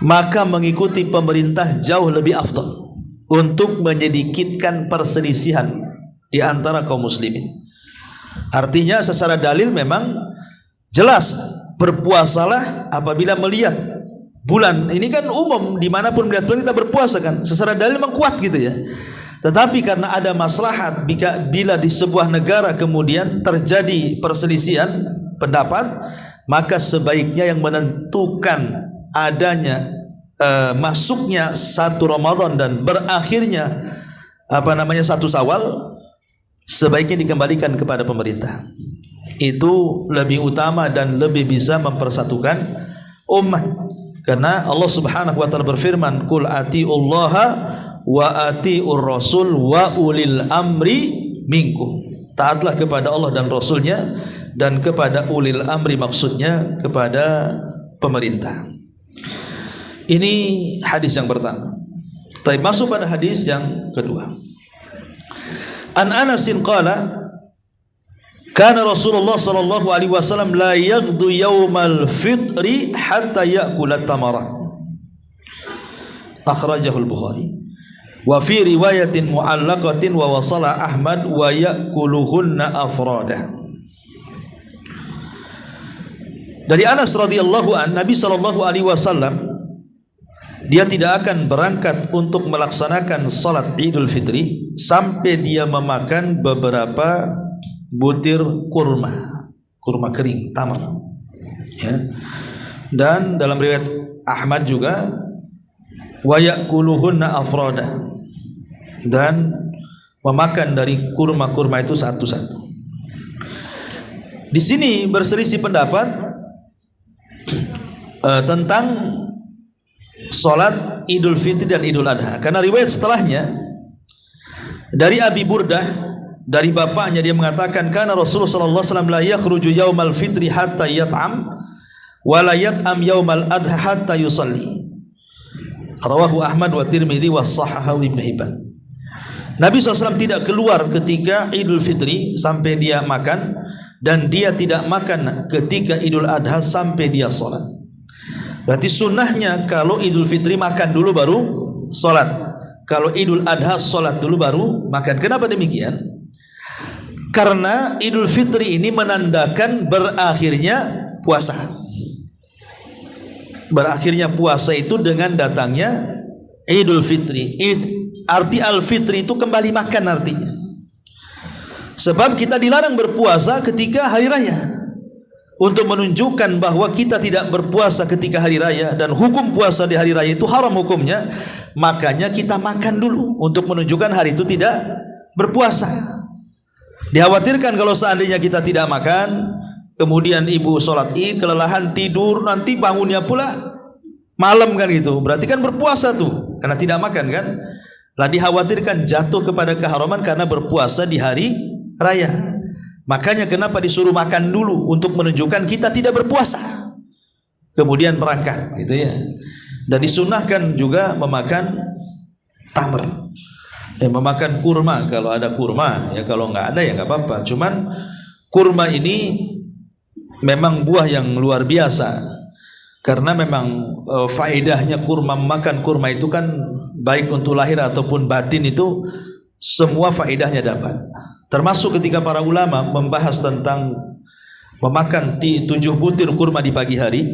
maka mengikuti pemerintah jauh lebih afdal untuk menyedikitkan perselisihan di antara kaum muslimin. Artinya secara dalil memang jelas, berpuasalah apabila melihat bulan. Ini kan umum, dimanapun melihat bulan kita berpuasa kan, secara dalil memang kuat gitu ya. Tetapi karena ada maslahat, bila di sebuah negara kemudian terjadi perselisihan pendapat, maka sebaiknya yang menentukan adanya masuknya 1 Ramadan dan berakhirnya 1 Syawal sebaiknya dikembalikan kepada pemerintah. itu lebih utama dan lebih bisa mempersatukan umat. Karena Allah Subhanahu wa taala berfirman, "Qul atiullaha wa atiur rasul wa ulil amri minkum." Taatlah kepada Allah dan Rasulnya dan kepada ulil amri, maksudnya kepada pemerintah. Ini hadis yang pertama. Baik, masuk pada hadis yang kedua. An Anasin qala, kana Rasulullah sallallahu alaihi wasallam la yaghdu yaumal fitri hatta ya'kula tamarat. Akhrajahu al-Bukhari. Wa fi riwayatin mu'allaqatin wa wasala Ahmad wa ya'kuluhunna afrada. Dari Anas radhiyallahu an, Nabi sallallahu alaihi wasallam dia tidak akan berangkat untuk melaksanakan salat Idul Fitri sampai dia memakan beberapa butir kurma kering, tamar, ya. Dan dalam riwayat Ahmad juga wa ya'kuluhunna afrada, dan memakan dari kurma-kurma itu satu-satu. Di sini berselisih pendapat tentang salat Idul Fitri dan Idul Adha, karena riwayat setelahnya dari Abi Burdah, dari bapaknya, dia mengatakan kana Rasulullah sallallahu alaihi wasallam la yakhruju yaumal fitri hatta yat'am wa la yat'am yaumal adha hatta yusalli. Rawahu Ahmad wa Tirmidzi wa sahahahu Ibnu Hibban. Nabi SAW tidak keluar ketika Idul Fitri sampai dia makan, dan dia tidak makan ketika Idul Adha sampai dia salat. Berarti sunnahnya kalau Idul Fitri makan dulu baru salat, kalau Idul Adha salat dulu baru makan. Kenapa demikian? Karena Idul Fitri ini menandakan berakhirnya puasa. Berakhirnya puasa itu dengan datangnya Idul Fitri. Arti Al-Fitri itu kembali makan artinya. Sebab kita dilarang berpuasa ketika hari raya, untuk menunjukkan bahwa kita tidak berpuasa ketika hari raya, dan hukum puasa di hari raya itu haram hukumnya. Makanya kita makan dulu untuk menunjukkan hari itu tidak berpuasa. Dikhawatirkan kalau seandainya kita tidak makan, kemudian ibu sholat id, kelelahan tidur, nanti bangunnya pula malam kan gitu, berarti kan berpuasa tuh karena tidak makan kan. Lah dikhawatirkan jatuh kepada keharaman karena berpuasa di hari raya. Makanya kenapa disuruh makan dulu, untuk menunjukkan kita tidak berpuasa, kemudian berangkat gitu ya. Dan disunahkan juga memakan tamar, memakan kurma kalau ada kurma, ya kalau nggak ada ya nggak apa-apa. Cuman kurma ini memang buah yang luar biasa, karena memang faedahnya kurma, makan kurma itu kan baik untuk lahir ataupun batin, itu semua faedahnya dapat. Termasuk ketika para ulama membahas tentang memakan 7 butir kurma di pagi hari,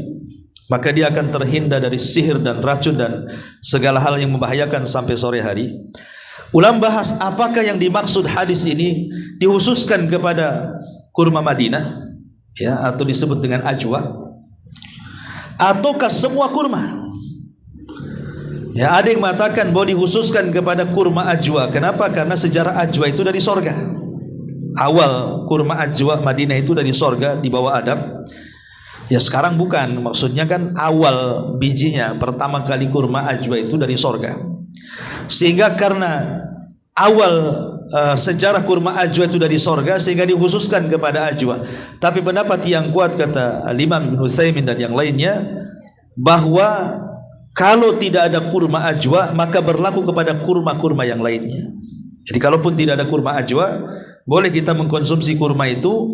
maka dia akan terhindar dari sihir dan racun dan segala hal yang membahayakan sampai sore hari. Ulama bahas apakah yang dimaksud hadis ini dikhususkan kepada kurma Madinah, ya, atau disebut dengan ajwa, ataukah semua kurma? Ya, ada yang mengatakan bahwa dikhususkan kepada kurma ajwa. Kenapa? Karena sejarah ajwa itu dari sorga. Awal kurma ajwa Madinah itu dari sorga, di bawah Adam. Ya sekarang bukan, maksudnya kan awal bijinya, pertama kali kurma ajwa itu dari sorga. Sehingga karena awal sejarah kurma ajwa itu dari sorga, sehingga dikhususkan kepada ajwa. Tapi pendapat yang kuat, kata Imam Ibnu Utsaimin dan yang lainnya, bahwa kalau tidak ada kurma ajwa, maka berlaku kepada kurma-kurma yang lainnya. Jadi kalaupun tidak ada kurma ajwa, boleh kita mengkonsumsi kurma itu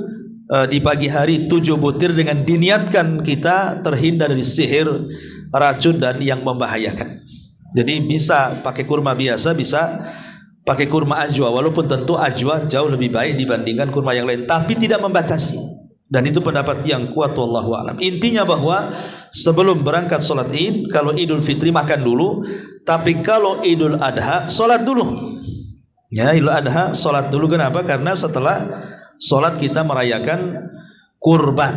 di pagi hari 7 butir, dengan diniatkan kita terhindar dari sihir, racun dan yang membahayakan. Jadi bisa pakai kurma biasa, bisa pakai kurma ajwa, walaupun tentu ajwa jauh lebih baik dibandingkan kurma yang lain, tapi tidak membatasi. Dan itu pendapat yang kuat, wallahu a'lam. Intinya bahwa sebelum berangkat sholat id, kalau Idul Fitri makan dulu, tapi kalau Idul Adha sholat dulu. Ya, Idul Adha sholat dulu. Kenapa? Karena setelah sholat kita merayakan kurban,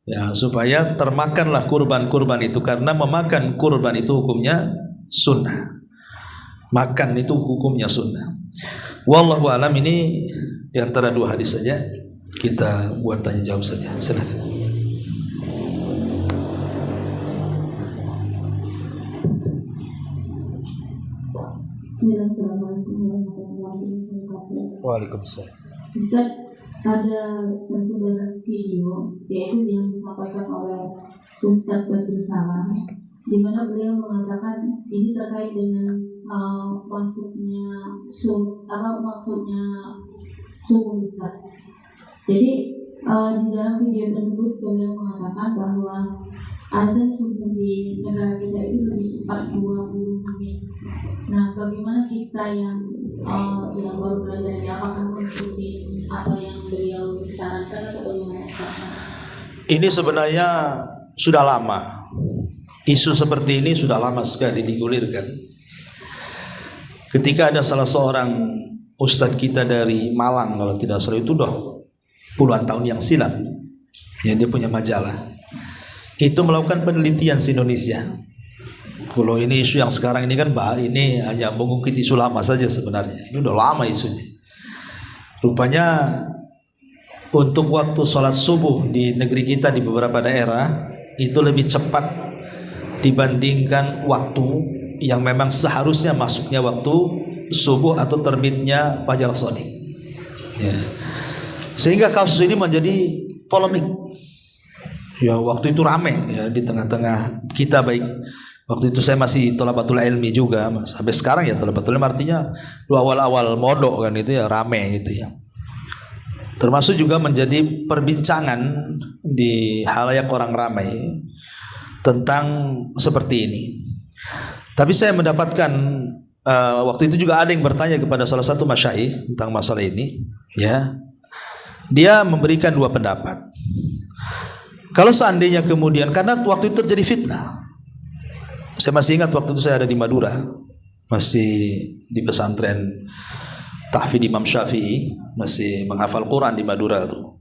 ya, supaya termakanlah kurban-kurban itu, karena memakan kurban itu hukumnya sunnah. Makan itu hukumnya sunnah. Wallahu a'lam. Ini di antara 2 hadis saja. kita buat tanya jawab saja. Silakan. Bismillahirrahmanirrahim warahmatullahi wabarakatuh. Waalaikumsalam. Ustaz, ada tersebar video yaitu yang disampaikan oleh Ustaz Badrul Salam, di mana beliau mengatakan ini terkait dengan maksudnya subuh Ustaz. Jadi di dalam video tersebut beliau mengatakan bahwa azan subuh di negara kita itu lebih cepat 20 menit. Nah, bagaimana kita yang baru belajar ini, apakah mengikuti apa yang beliau sarankan atau bagaimana? Ini sebenarnya sudah lama. Isu seperti ini sudah lama sekali digulirkan. Ketika ada salah seorang ustadz kita dari Malang, kalau tidak salah itu udah puluhan tahun yang silam, ya, dia punya majalah. Itu melakukan penelitian di Indonesia. Kalau ini isu yang sekarang ini kan ini hanya mengungkit isu lama saja sebenarnya. Ini udah lama isunya. Rupanya untuk waktu sholat subuh di negeri kita di beberapa daerah itu lebih cepat dibandingkan waktu yang memang seharusnya masuknya waktu subuh atau terbitnya fajar shadiq. Ya. Sehingga kasus ini menjadi polemik. Ya, waktu itu rame ya di tengah-tengah kita, baik waktu itu saya masih thalabatul ilmi juga, sampai sekarang ya thalabatul ilmi, artinya awal-awal modok kan itu ya rame gitu ya. Termasuk juga menjadi perbincangan di halayak orang ramai tentang seperti ini. Tapi saya mendapatkan waktu itu juga ada yang bertanya kepada salah satu masyayikh tentang masalah ini, ya. Dia memberikan dua pendapat. Kalau seandainya kemudian, karena waktu itu terjadi fitnah. Saya masih ingat waktu itu saya ada di Madura, masih di pesantren Tahfidz Imam Syafi'i, masih menghafal Quran di Madura tuh.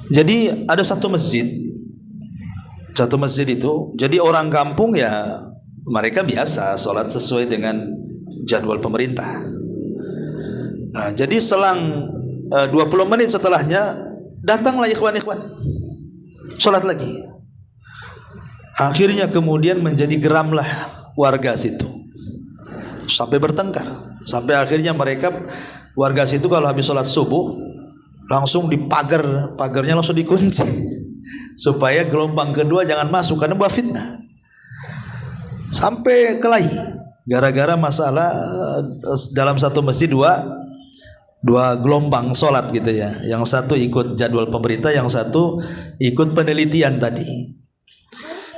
Jadi ada satu masjid itu, jadi orang kampung ya mereka biasa sholat sesuai dengan jadwal pemerintah. Nah, jadi selang 20 menit setelahnya datanglah ikhwan-ikhwan sholat lagi. Akhirnya kemudian menjadi geramlah warga situ, sampai bertengkar, sampai akhirnya mereka warga situ kalau habis sholat subuh langsung pagarnya langsung dikunci supaya gelombang kedua jangan masuk karena buat fitnah. Sampai kelahi gara-gara masalah dalam satu masjid dua gelombang sholat gitu ya. Yang satu ikut jadwal pemerintah, yang satu ikut penelitian tadi.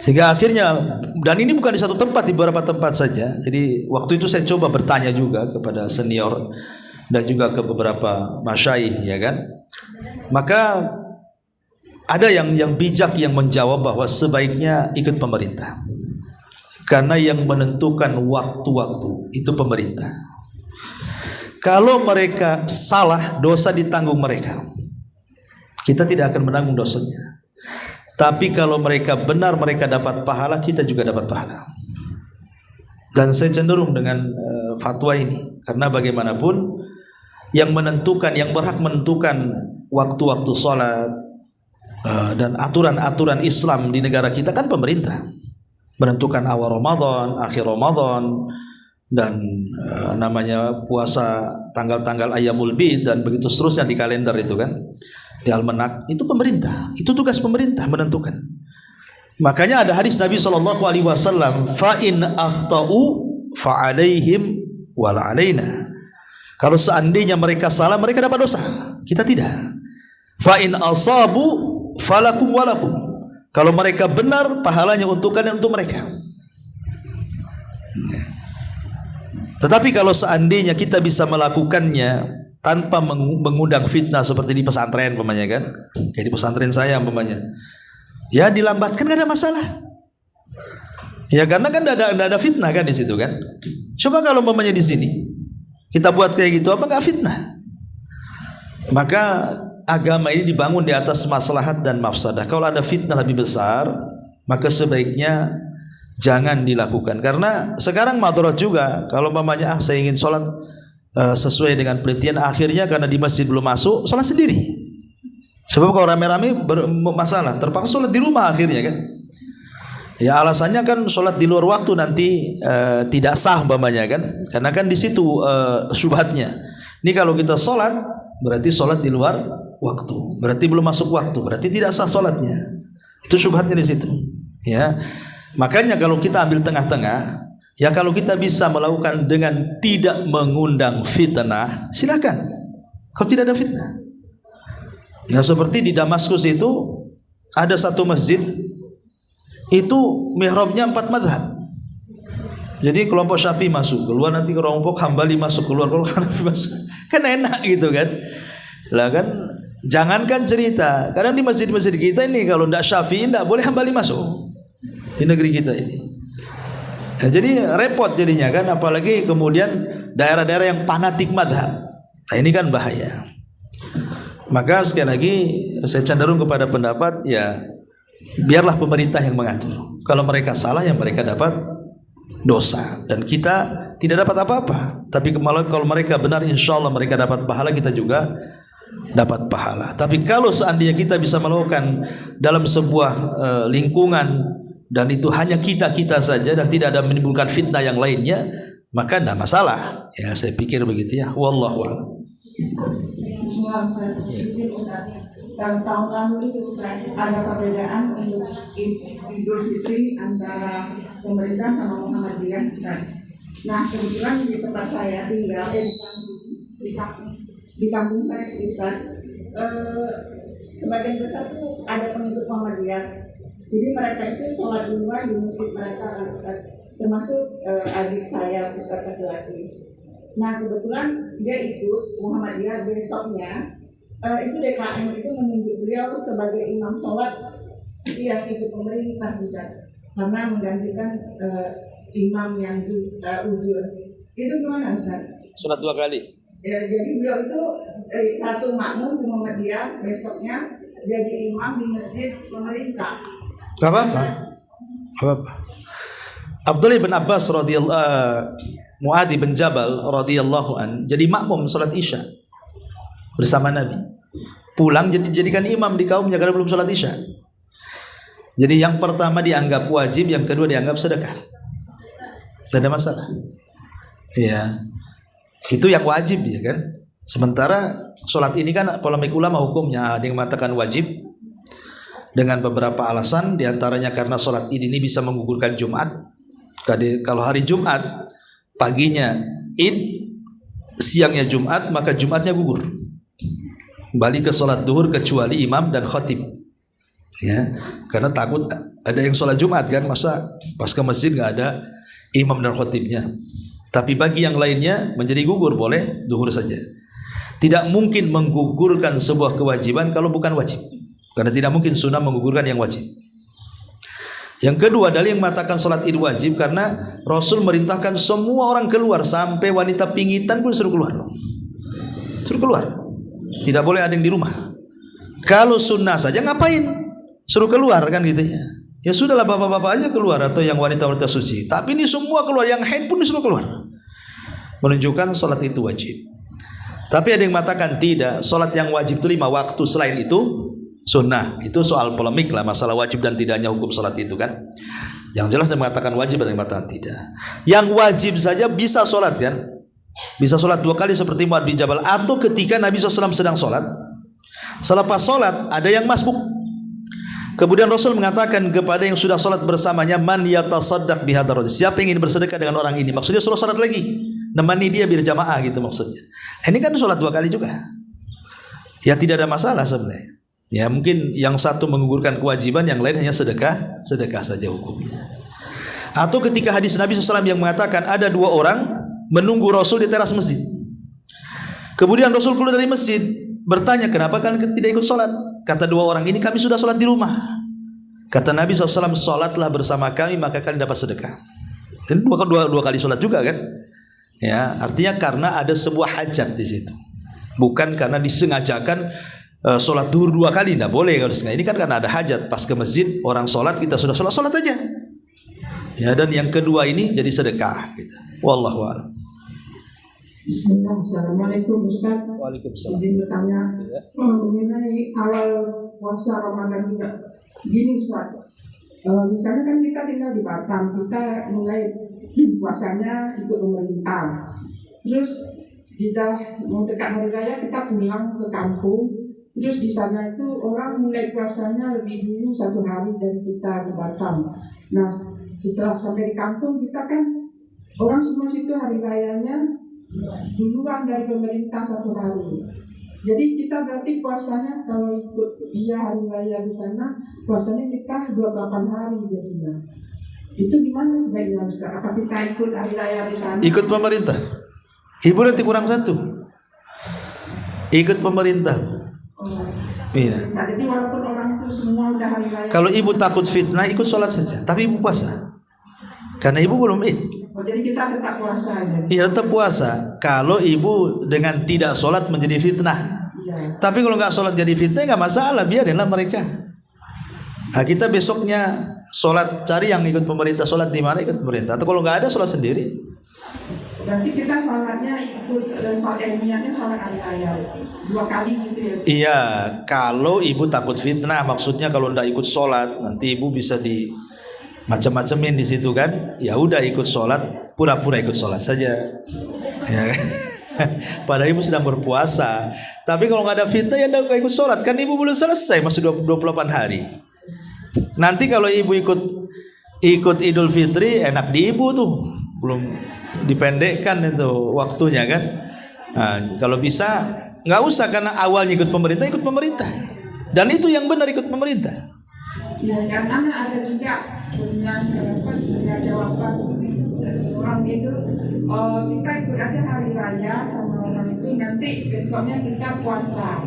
Sehingga akhirnya, dan ini bukan di satu tempat, di beberapa tempat saja. Jadi waktu itu saya coba bertanya juga kepada senior dan juga ke beberapa masyayikh, ya kan. Maka ada yang bijak yang menjawab bahwa sebaiknya ikut pemerintah, karena yang menentukan waktu-waktu itu pemerintah. Kalau mereka salah, dosa ditanggung mereka. Kita tidak akan menanggung dosanya. Tapi kalau mereka benar, mereka dapat pahala, kita juga dapat pahala. Dan saya cenderung dengan fatwa ini, karena bagaimanapun yang menentukan, yang berhak menentukan waktu-waktu sholat dan aturan-aturan Islam di negara kita kan pemerintah. Menentukan awal Ramadan, akhir Ramadan, dan namanya puasa tanggal-tanggal Ayyamul Bid dan begitu seterusnya di kalender itu kan, di almanak, itu pemerintah, itu tugas pemerintah menentukan. Makanya ada hadis Nabi SAW, fa in akhtau fa alaihim wa la alaina. Kalau seandainya mereka salah, mereka dapat dosa, kita tidak. Fa in asabu falakum walakum. Kalau mereka benar, pahalanya untuk kalian, untuk mereka. Tetapi kalau seandainya kita bisa melakukannya tanpa mengundang fitnah seperti di pesantren umpamanya kan, kayak di pesantren saya umpamanya, ya dilambatkan gak ada masalah. Ya karena kan tidak ada fitnah kan di situ kan. Coba kalau umpamanya di sini kita buat kayak gitu, apa nggak fitnah? Maka agama ini dibangun di atas maslahat dan mafsadah. Kalau ada fitnah lebih besar, maka sebaiknya jangan dilakukan. Karena sekarang madarat juga. Kalau umpamanya saya ingin sholat sesuai dengan penelitian, akhirnya karena di masjid belum masuk, sholat sendiri. Sebab kalau rame-rame masalah, terpaksa sholat di rumah akhirnya kan. Ya alasannya kan sholat di luar waktu nanti tidak sah umpamanya kan, karena kan di situ syubhatnya. Ini kalau kita sholat berarti sholat di luar waktu, berarti belum masuk waktu, berarti tidak sah sholatnya. Itu syubhatnya di situ. Ya, makanya kalau kita ambil tengah-tengah, ya kalau kita bisa melakukan dengan tidak mengundang fitnah, silakan. Kalau tidak ada fitnah, ya seperti di Damaskus itu ada satu masjid. Itu mihrabnya 4 madhab. Jadi kelompok Syafi'i masuk keluar, nanti kelompok Hambali masuk keluar, kelompok Hanafi masuk. Kan enak gitu kan. Lah kan jangankan cerita, kadang di masjid-masjid kita ini kalau tidak Syafi'i tidak boleh Hambali masuk di negeri kita ini. Ya, jadi repot jadinya kan, apalagi kemudian daerah-daerah yang fanatik madhab. Nah, ini kan bahaya. Maka sekali lagi saya cenderung kepada pendapat ya biarlah pemerintah yang mengatur. Kalau mereka salah, yang mereka dapat dosa dan kita tidak dapat apa-apa. Tapi kalau mereka benar, insya Allah mereka dapat pahala, kita juga dapat pahala. Tapi kalau seandainya kita bisa melakukan dalam sebuah lingkungan dan itu hanya kita saja dan tidak ada menimbulkan fitnah yang lainnya, maka tidak masalah. Ya saya pikir begitu ya. Wallahu a'lam. Tahun lalu itu ada perbedaan untuk Idul Fitri antara pemerintah sama Muhammadiyah. Nah kebetulan di tempat saya tinggal di kampung saya Ustaz, sebagian besar tuh ada pengikut Muhammadiyah. Jadi mereka itu sholat duluan di masjid mereka, termasuk adik saya Ustaz laki-laki. Nah kebetulan dia ikut Muhammadiyah, besoknya itu DKM itu menunjuk beliau sebagai imam sholat yang ikut pemerintah bisa, karena menggantikan imam yang uzur. Itu gimana Ustaz? Sholat 2 kali. Ya, jadi beliau itu satu makmum di Muhammadiyah, besoknya jadi imam di masjid pemerintah. Gak apa-apa. Abdullah bin Abbas Mu'adhi bin Jabal radhiyallahu an jadi makmum sholat Isya bersama Nabi. Pulang dijadikan imam di kaumnya karena belum sholat Isya. Jadi yang pertama dianggap wajib, yang kedua dianggap sedekah. Tidak ada masalah. Ya, itu yang wajib ya kan. Sementara sholat ini kan polemik ulama hukumnya. Ada yang mengatakan wajib dengan beberapa alasan, diantaranya karena sholat ini bisa menggugurkan Jumat. Kalau hari Jumat paginya Id, siangnya Jumat, maka Jumatnya gugur. Balik ke sholat duhur kecuali imam dan khatib. Ya, karena takut ada yang sholat Jumat kan, masa pas ke masjid nggak ada imam dan khatibnya. Tapi bagi yang lainnya menjadi gugur, boleh duhur saja. Tidak mungkin menggugurkan sebuah kewajiban kalau bukan wajib, karena tidak mungkin sunnah menggugurkan yang wajib. Yang kedua, dalil yang mengatakan sholat id wajib karena Rasul merintahkan semua orang keluar, sampai wanita pingitan pun suruh keluar. Suruh keluar. Tidak boleh ada yang di rumah. Kalau sunnah saja ngapain? Suruh keluar kan gitu ya. Ya sudahlah bapak-bapak aja keluar, atau yang wanita-wanita suci. Tapi ini semua keluar, yang haid pun disuruh keluar. Menunjukkan sholat itu wajib. Tapi ada yang mengatakan tidak, sholat yang wajib itu 5 waktu, selain itu sunnah. Itu soal polemik lah, masalah wajib dan tidaknya hukum sholat itu kan. Yang jelas yang mengatakan wajib, ada yang mengatakan tidak. Yang wajib saja bisa sholat kan. Bisa sholat 2 kali seperti Mu'adh bin Jabal. Atau ketika Nabi SAW sedang sholat, selepas sholat ada yang masbuk. Kemudian Rasul mengatakan kepada yang sudah sholat bersamanya, man yatasaddaq bihadzal rajul, siapa yang ingin bersedekah dengan orang ini. Maksudnya suruh sholat lagi, nemani dia biar jamaah gitu maksudnya. Ini kan sholat 2 kali juga. Ya tidak ada masalah sebenarnya. Ya mungkin yang satu menggugurkan kewajiban, yang lain hanya sedekah saja hukumnya. Atau ketika hadis Nabi SAW yang mengatakan ada 2 orang menunggu Rasul di teras masjid. Kemudian Rasul keluar dari masjid, bertanya, kenapa kalian tidak ikut sholat? Kata 2 orang ini, kami sudah sholat di rumah. Kata Nabi SAW, sholatlah bersama kami maka kalian dapat sedekah. Ini dua kali sholat juga kan? Ya, artinya karena ada sebuah hajat di situ, bukan karena disengajakan sholat duhur 2 kali. Tidak boleh kalau sengaja. Ini kan karena ada hajat, pas ke masjid orang sholat, kita sudah sholat aja. Ya, dan yang kedua ini jadi sedekah. Gitu. Wallahu a'lam. Bismillah, Assalamualaikum Ustaz. Waalaikumsalam. Izin bertanya Ya. mengenai awal puasa Ramadan juga. Gini Ustaz, misalnya kan kita tinggal di Batam, kita mulai puasanya ikut pemerintah. Terus kita mau dekat hari raya kita pulang ke kampung. Terus di sana itu orang mulai puasanya lebih dulu 1 hari dari kita di Batam. Nah setelah sampai di kampung kita kan orang semua situ hari rayanya duluan dari pemerintah 1 hari. Jadi kita berarti puasanya kalau ikut dia hari raya di sana, puasanya kita 28 hari jadinya. Itu gimana sebaiknya Ustaz? Apa kita ikut hari raya di sana? Ikut pemerintah. Ibu nanti kurang 1. Ikut pemerintah. Iya. Nah, jadi walaupun orang itu semua udah hari raya. Kalau ibu takut fitnah, ikut sholat saja. Tapi ibu puasa. Karena ibu belum id. Jadi kita tetap puasa aja. Iya tetap puasa. Kalau ibu dengan tidak sholat menjadi fitnah. Iya. Tapi kalau nggak sholat jadi fitnah nggak masalah, biarinlah mereka. Nah, kita besoknya sholat, cari yang ikut pemerintah, sholat di mana ikut pemerintah. Atau kalau nggak ada sholat sendiri. Berarti kita sholatnya ikut sholat ilmiahnya sholat hari raya 2 kali gitu ya. Iya, kalau ibu takut fitnah, maksudnya kalau nggak ikut sholat nanti ibu bisa di macam-macamin di situ kan. Ya udah ikut sholat, pura-pura ikut sholat saja. Ya. Padahal ibu sedang berpuasa. Tapi kalau nggak ada fitnah ya nggak ikut sholat. Kan ibu belum selesai, masih 28 hari. Nanti kalau ibu ikut Idul Fitri, enak di ibu tuh. Belum dipendekkan itu waktunya kan. Nah, kalau bisa nggak usah, karena awalnya ikut pemerintah. Dan itu yang benar, ikut pemerintah. Ya, karena ada juga punya jawaban orang itu, kita ikut aja hari raya sama orang itu, nanti besoknya kita puasa.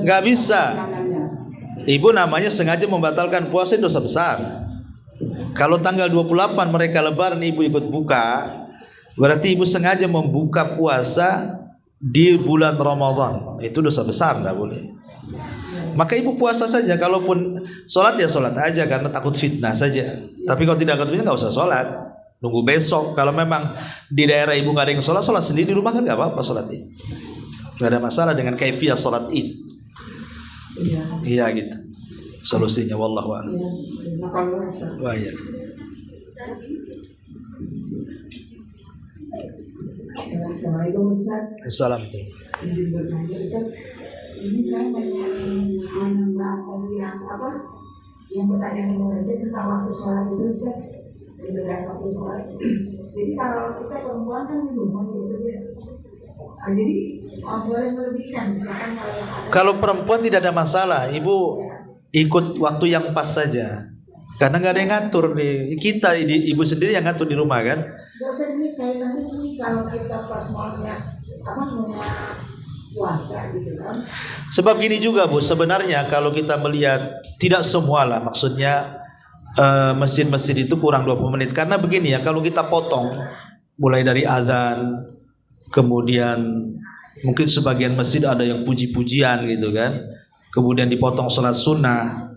Nggak bisa. Ibu namanya sengaja membatalkan puasa, dosa besar. Kalau tanggal 28 mereka lebaran ibu ikut buka, berarti ibu sengaja membuka puasa di bulan Ramadan. Itu dosa besar, nggak boleh. Maka ibu puasa saja. Kalaupun sholat ya sholat aja karena takut fitnah saja. Tapi kalau tidak takut fitnah nggak usah sholat. Nunggu besok. Kalau memang di daerah ibu nggak ada yang sholat, sholat sendiri di rumah kan nggak apa-apa sholat id. Nggak ada masalah dengan kaifiyah sholat id. Iya gitu. Solusinya wallahu a'lam. Wah ya. Assalamualaikum Ustaz. Assalamualaikum. Izin bertanya Ustaz. Ini saya banyak yang bertanya mengenai tentang waktu sholat itu Ustaz. Waktu sholat. Jadi kalau kita perempuan kan di rumah biasanya. Jadi boleh melebihkan misalkan kalau perempuan tidak ada masalah, ibu ikut waktu yang pas saja. Karena nggak ada yang ngatur di kita, ibu sendiri yang ngatur di rumah kan. Dosa ini kaitannya ini kalau kita pas maunya puasa gitu kan. Sebab gini juga Bu, sebenarnya kalau kita melihat tidak semua lah, maksudnya masjid-masjid itu kurang 20 menit. Karena begini ya, kalau kita potong mulai dari azan, kemudian mungkin sebagian masjid ada yang puji-pujian gitu kan, kemudian dipotong sholat sunnah.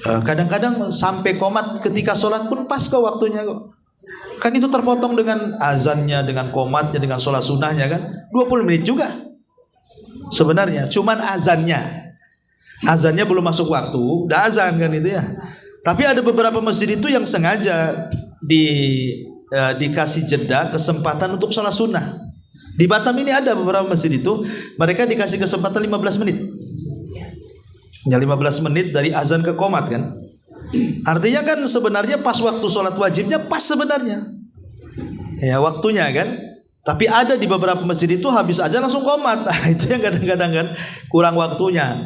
Kadang-kadang sampai qomat ketika sholat pun pas kok waktunya kok. Kan itu terpotong dengan azannya, dengan qomatnya, dengan sholat sunnahnya kan 20 menit juga sebenarnya. Cuman azannya belum masuk waktu, udah azan kan itu ya. Tapi ada beberapa masjid itu yang sengaja dikasih jeda kesempatan untuk sholat sunnah. Di Batam ini ada beberapa masjid itu mereka dikasih kesempatan 15 menit. Ya 15 menit dari azan ke qomat kan. Artinya kan sebenarnya pas waktu sholat wajibnya pas sebenarnya. Ya waktunya kan. Tapi ada di beberapa masjid itu habis azan langsung qomat. Nah, itu yang kadang-kadang kan kurang waktunya.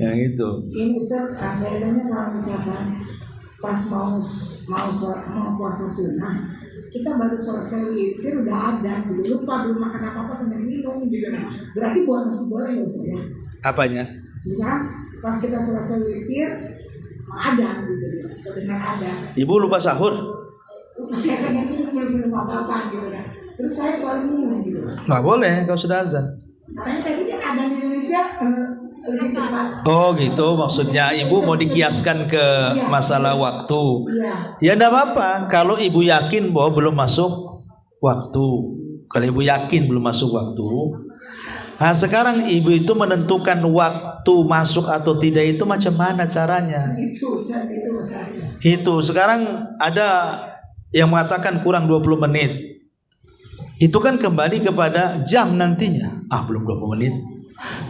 Ya gitu. Ini Ustaz, akhirnya kalau misalkan pas mau puasa sunnah, kita baru sholat witir udah ada, lupa belum makan apa-apa, kemudian minum gitu. Berarti masih boleh ya Ustaz ya? Apanya? Misal pas kita selesai witir ada gitu, sebenarnya ada. Ibu lupa sahur? Saya kan belum apa-apa gitu kan. Terus saya boleh minum gitu. Nggak boleh kalau sudah azan. Makanya tadi kan ada di Indonesia lebih cepat. Oh gitu, maksudnya ibu mau dikiaskan ke masalah waktu. Ya enggak apa-apa kalau ibu yakin bahwa belum masuk waktu. Kalau ibu yakin belum masuk waktu, nah sekarang ibu itu menentukan waktu masuk atau tidak itu macam mana caranya? Itu sekarang ada yang mengatakan kurang 20 menit. Itu kan kembali kepada jam nantinya. Belum 20 menit.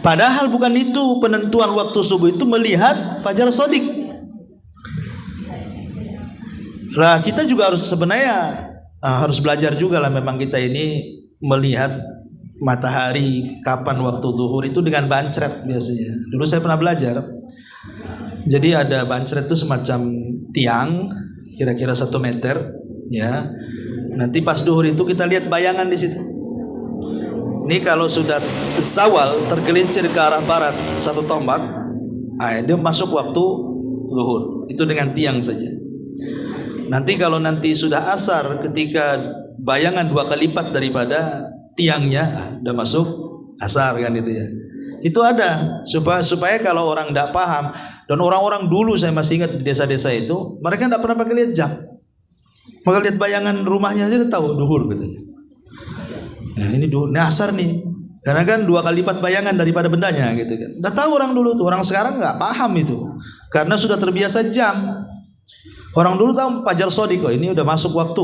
Padahal bukan itu penentuan waktu subuh, itu melihat fajar shadiq. Lah kita juga harus sebenarnya harus belajar juga lah, memang kita ini melihat matahari kapan waktu zuhur itu dengan bancret biasanya. Dulu saya pernah belajar. Jadi ada bancret itu semacam tiang kira-kira 1 meter ya. Nanti pas zuhur itu kita lihat bayangan di situ. Ini kalau sudah zawal tergelincir ke arah barat 1 tombak, dia masuk waktu zuhur. Itu dengan tiang saja. Nanti kalau nanti sudah asar, ketika bayangan 2 kali lipat daripada tiangnya, udah masuk asar kan itu ya. Itu ada supaya kalau orang tidak paham, dan orang-orang dulu saya masih ingat di desa-desa itu, mereka tidak pernah pakai lihat jam. Maka lihat bayangan rumahnya aja udah tahu duhur katanya. Nah ini duhur, ini asar nih. Karena kan 2 kali lipat bayangan daripada bendanya gitu kan. Udah tahu orang dulu tuh, orang sekarang nggak paham itu. Karena sudah terbiasa jam. Orang dulu tahu fajar shadiq, ini udah masuk waktu.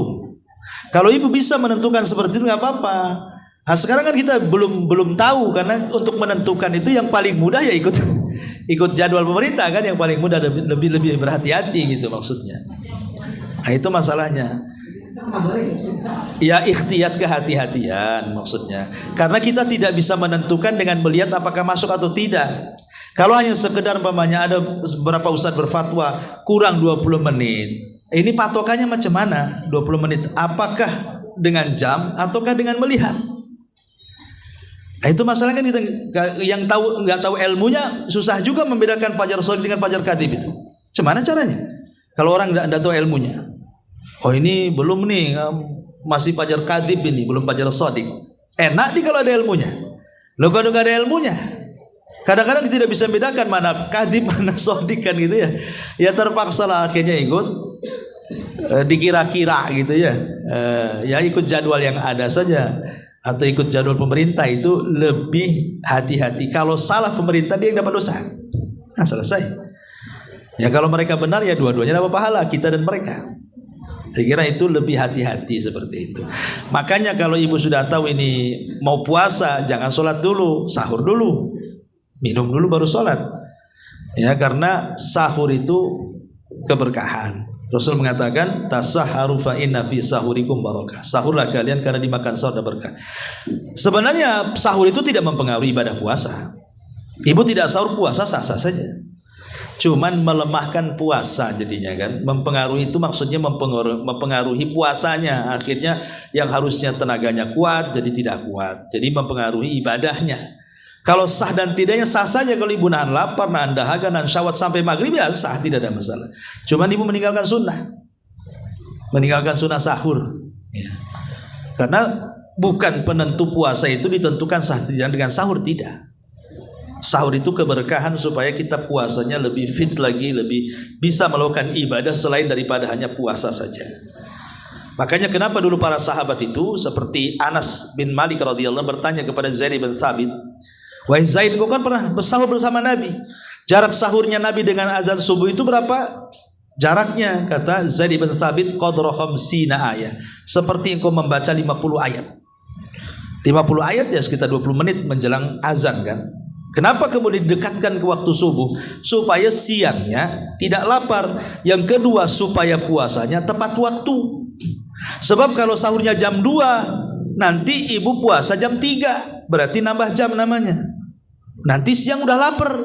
Kalau ibu bisa menentukan seperti itu nggak apa-apa. Nah, sekarang kan kita belum tahu, karena untuk menentukan itu yang paling mudah ya ikut jadwal pemerintah kan, yang paling mudah, lebih berhati-hati gitu maksudnya. Nah itu masalahnya. Ya ikhtiyat, kehati-hatian maksudnya. Karena kita tidak bisa menentukan dengan melihat apakah masuk atau tidak. Kalau hanya sekedar umpamanya ada beberapa ustadz berfatwa kurang 20 menit. Ini patokannya macam mana? 20 menit. Apakah dengan jam ataukah dengan melihat? Nah, itu masalahnya kan kita yang nggak tahu ilmunya susah juga membedakan fajar shadiq dengan fajar kadhib itu. Gimana caranya? Kalau orang nggak tahu ilmunya. Ini belum nih, masih fajar kadhib ini, belum fajar shadiq. Enak nih kalau ada ilmunya. Loh kalau nggak ada ilmunya, kadang-kadang tidak bisa bedakan mana kadhib mana shadiq kan gitu ya. Ya terpaksa lah akhirnya ikut dikira-kira gitu ya. Ya ikut jadwal yang ada saja, atau ikut jadwal pemerintah. Itu lebih hati-hati. Kalau salah pemerintah, dia yang dapat dosa. Nah selesai. Ya kalau mereka benar ya dua-duanya dapat pahala, kita dan mereka. Saya kira itu lebih hati-hati seperti itu. Makanya kalau ibu sudah tahu ini mau puasa, jangan sholat dulu, sahur dulu, minum dulu baru sholat. Ya karena sahur itu keberkahan. Rasul mengatakan tasahharu fa inna fi sahurikum barakah. Sahurlah kalian karena dimakan sahur ada berkah. Sebenarnya sahur itu tidak mempengaruhi ibadah puasa. Ibu tidak sahur, puasa sah-sah saja. Cuman melemahkan puasa jadinya kan. Mempengaruhi itu maksudnya mempengaruhi puasanya. Akhirnya yang harusnya tenaganya kuat jadi tidak kuat. Jadi mempengaruhi ibadahnya. Kalau sah dan tidaknya sah saja. Kalau ibu nahan lapar, nahan dahaga, nahan syahwat sampai maghrib ya sah, tidak ada masalah. Cuman ibu meninggalkan sunnah. Meninggalkan sunnah sahur ya. Karena bukan penentu puasa itu ditentukan sah dengan sahur, tidak. Sahur itu keberkahan supaya kita puasanya lebih fit lagi, lebih bisa melakukan ibadah selain daripada hanya puasa saja. Makanya kenapa dulu para sahabat itu seperti Anas bin Malik radhiyallahu anhu bertanya kepada Zaid bin Thabit, "Wahai Zaid, kau kan pernah bersahur bersama Nabi. Jarak sahurnya Nabi dengan azan subuh itu berapa jaraknya?" Kata Zaid bin Thabit, "Qadra khamsina ayat." Seperti engkau membaca 50 ayat. 50 ayat ya sekitar 20 menit menjelang azan kan. Kenapa kemudian didekatkan ke waktu subuh? Supaya siangnya tidak lapar. Yang kedua supaya puasanya tepat waktu. Sebab kalau sahurnya jam 2, nanti ibu puasa jam 3, berarti nambah jam namanya. Nanti siang udah lapar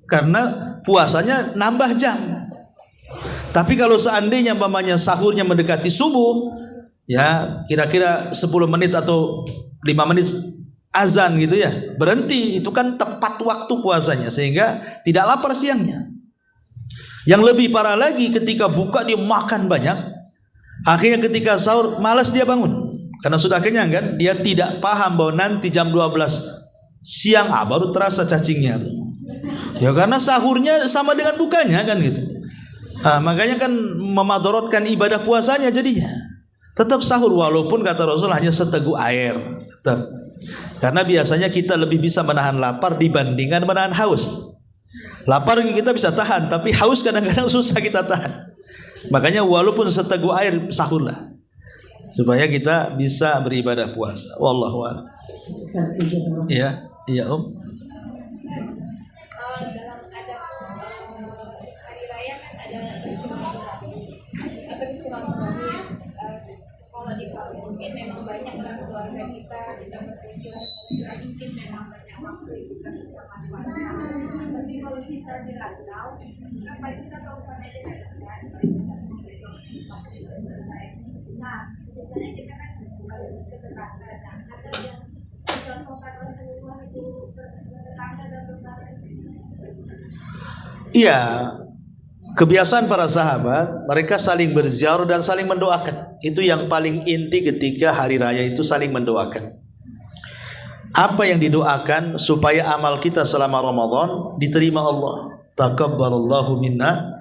karena puasanya nambah jam. Tapi kalau seandainya umpamanya sahurnya mendekati subuh, ya kira-kira 10 menit atau 5 menit azan gitu ya, berhenti, itu kan tepat waktu puasanya sehingga tidak lapar siangnya. Yang lebih parah lagi, ketika buka dia makan banyak, akhirnya ketika sahur malas dia bangun karena sudah kenyang kan. Dia tidak paham bahwa nanti jam 12 siang baru terasa cacingnya tuh. Ya karena sahurnya sama dengan bukanya kan gitu. Makanya kan memadorotkan ibadah puasanya jadinya. Tetap sahur walaupun kata Rasul hanya seteguk air. Tetap. Karena biasanya kita lebih bisa menahan lapar dibandingkan menahan haus. Lapar kita bisa tahan, tapi haus kadang-kadang susah kita tahan. Makanya walaupun seteguk air sahurlah, supaya kita bisa beribadah puasa. Wallahu a'lam. Iya, iya Om. Dalam ada hari raya kan ada apa istilah kalau di kampung mungkin memang banyak kan keluarga kita berkunjung, mungkin memang banyak waktu itu kan sama keluarga. Tapi kalau kita di rantau, apa kita tahu kan aja kan? Nah, biasanya kita kan ke tetangga, ada yang contohkan Rasulullah itu tetangga dan tetangga. Iya, kebiasaan para sahabat, mereka saling berziarah dan saling mendoakan. Itu yang paling inti ketika hari raya itu, saling mendoakan. Apa yang didoakan supaya amal kita selama Ramadan diterima Allah. Taqabbalallahu minna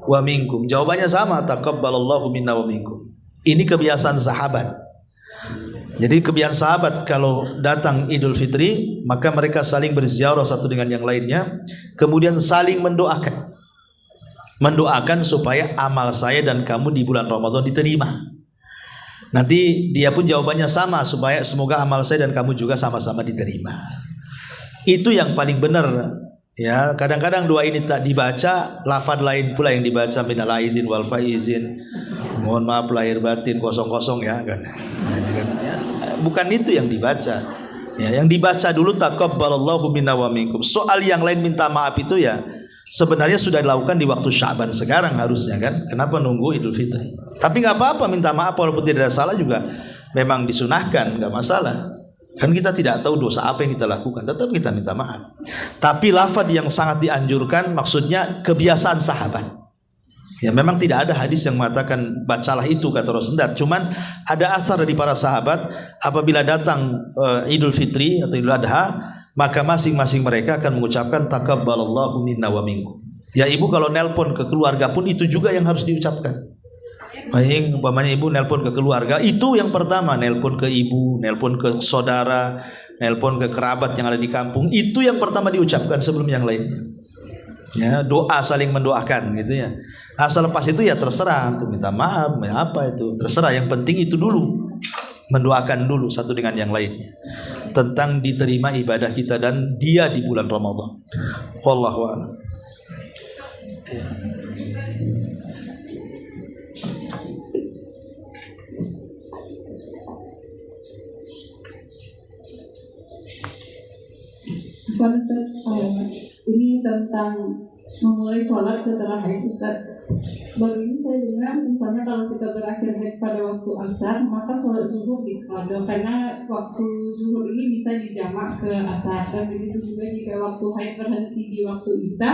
wa minkum. Jawabannya sama, taqabbalallahu minna wa minkum. Ini kebiasaan sahabat. Jadi kebiasaan sahabat kalau datang Idul Fitri, maka mereka saling berziarah satu dengan yang lainnya, kemudian saling mendoakan. Mendoakan supaya amal saya dan kamu di bulan Ramadan diterima. Nanti dia pun jawabannya sama, supaya semoga amal saya dan kamu juga sama-sama diterima. Itu yang paling benar. Ya, kadang-kadang doa ini tak dibaca, lafaz lain pula yang dibaca, minal aidin wal faizin. Mohon maaf lahir batin kosong-kosong ya kan. Ya, bukan itu yang dibaca. Ya, yang dibaca dulu taqabbalallahu minna wa minkum. Soal yang lain minta maaf itu ya sebenarnya sudah dilakukan di waktu Sya'ban sekarang harusnya kan. Kenapa nunggu Idul Fitri? Tapi nggak apa-apa minta maaf walaupun tidak ada salah juga. Memang disunahkan, nggak masalah. Kan kita tidak tahu dosa apa yang kita lakukan, tetap kita minta maaf. Tapi lafaz yang sangat dianjurkan maksudnya kebiasaan sahabat. Ya memang tidak ada hadis yang mengatakan bacalah itu kata Rasulullah. Cuman ada asar dari para sahabat apabila datang Idul Fitri atau Idul Adha, maka masing-masing mereka akan mengucapkan taqabbalallahu minna wa minkum. Ya ibu kalau nelpon ke keluarga pun itu juga yang harus diucapkan. Baik, umpamanya ibu nelpon ke keluarga, itu yang pertama, nelpon ke ibu, nelpon ke saudara, nelpon ke kerabat yang ada di kampung, itu yang pertama diucapkan sebelum yang lainnya. Ya, doa saling mendoakan gitu ya. Asal lepas itu ya terserah untuk minta maaf, apa itu terserah. Yang penting itu dulu, mendoakan dulu satu dengan yang lainnya tentang diterima ibadah kita dan dia di bulan Ramadan. Wallahu a'lam. Ya. Ini tentang memulai sholat setelah haid Ustaz. Baru ini saya dengar misalnya kalau kita berakhir haid pada waktu asar, maka sholat zuhur diqadha karena waktu zuhur ini bisa dijamak ke asar. Dan begitu juga jika waktu haid berhenti di waktu isya,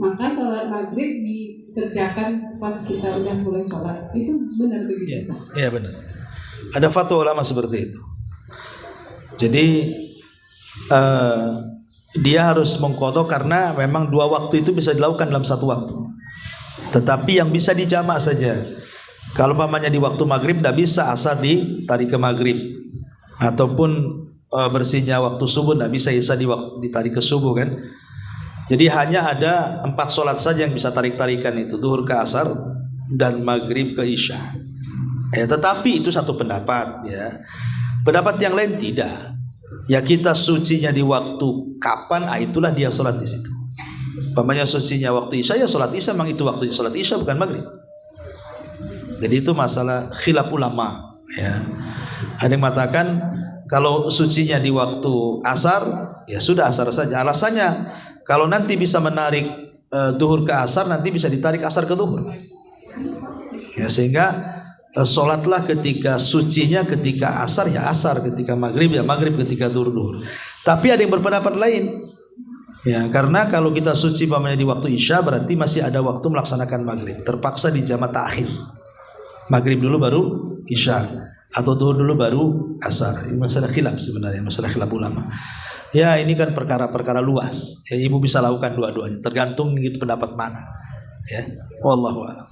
maka sholat maghrib dikerjakan pas kita udah mulai sholat. Itu benar begitu? Iya benar. Ada fatwa ulama seperti itu. Jadi dia harus mengqadha karena memang dua waktu itu bisa dilakukan dalam satu waktu. Tetapi yang bisa dijamak saja. Kalau umpamanya di waktu maghrib tidak bisa asar ditarik ke maghrib, ataupun bersihnya waktu subuh tidak bisa isya ditarik ke subuh kan. Jadi hanya ada 4 sholat saja yang bisa tarik-tarikan itu, zuhur ke asar dan maghrib ke isya. Tetapi itu satu pendapat ya. Pendapat yang lain tidak. Ya kita sucinya di waktu kapan, itulah dia sholat di situ. Umpamanya sucinya waktu isya, ya sholat isya, memang itu waktunya sholat isya bukan maghrib. Jadi itu masalah khilaf ulama. Ya. Ada yang mengatakan kalau sucinya di waktu asar, ya sudah asar saja. Alasannya kalau nanti bisa menarik duhur ke asar, nanti bisa ditarik asar ke duhur. Ya sehingga sholatlah ketika sucinya ketika asar ya asar, ketika maghrib ya maghrib, ketika duhur. Tapi ada yang berpendapat lain ya, karena kalau kita suci umpamanya di waktu isya berarti masih ada waktu melaksanakan maghrib, terpaksa di jamak takhir, maghrib dulu baru isya atau duhur dulu baru asar. Ini masalah khilaf sebenarnya, masalah khilaf ulama ya. Ini kan perkara-perkara luas ya, ibu bisa lakukan dua-duanya tergantung itu pendapat mana ya. Wallahu a'lam.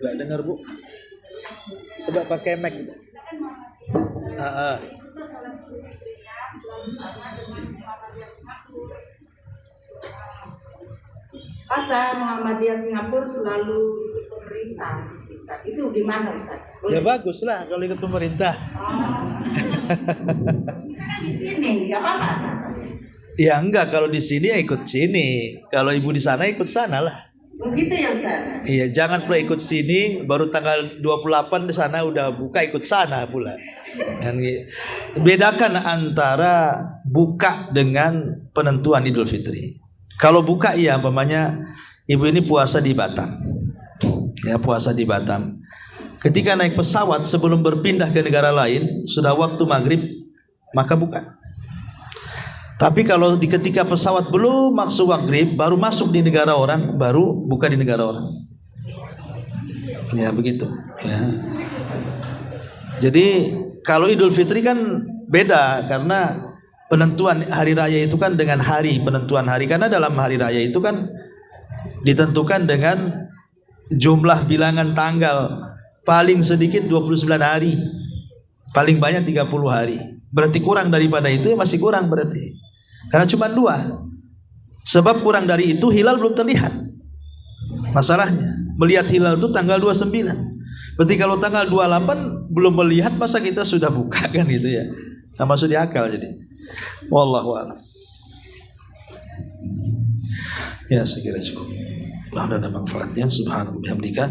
Enggak dengar, Bu. Coba pakai mic. Pasal Muhammadiyah Singapura selalu ikut pemerintah, Ustaz. Itu gimana, Ustaz? Ya bagus lah kalau ikut pemerintah. Kita kan di sini, nggak apa-apa. Ya enggak, kalau di sini ya ikut sini. Kalau ibu di sana ikut sana lah. Begitu ya, Ustaz? Iya, jangan pula ikut sini baru tanggal 28 di sana udah buka ikut sana pula. Dan bedakan antara buka dengan penentuan Idul Fitri. Kalau buka iya, umpamanya ibu ini puasa di Batam. Ya, puasa di Batam. Ketika naik pesawat sebelum berpindah ke negara lain, sudah waktu maghrib, maka buka. Tapi kalau ketika pesawat belum masuk maghrib, baru masuk di negara orang, baru buka di negara orang. Ya begitu. Ya. Jadi kalau Idul Fitri kan beda, karena penentuan hari raya itu kan dengan hari penentuan hari, karena dalam hari raya itu kan ditentukan dengan jumlah bilangan tanggal, paling sedikit 29 hari, paling banyak 30 hari. Berarti kurang daripada itu ya masih kurang berarti. Karena cuma 2. Sebab kurang dari itu hilal belum terlihat. Masalahnya melihat hilal itu tanggal 29. Berarti kalau tanggal 28 belum melihat, masa kita sudah buka kan gitu ya. Nah, masuk di akal jadi. Wallahu a'lam. Ya, saya kira cukup. Ada manfaatnya. Subhanallah bihamdika.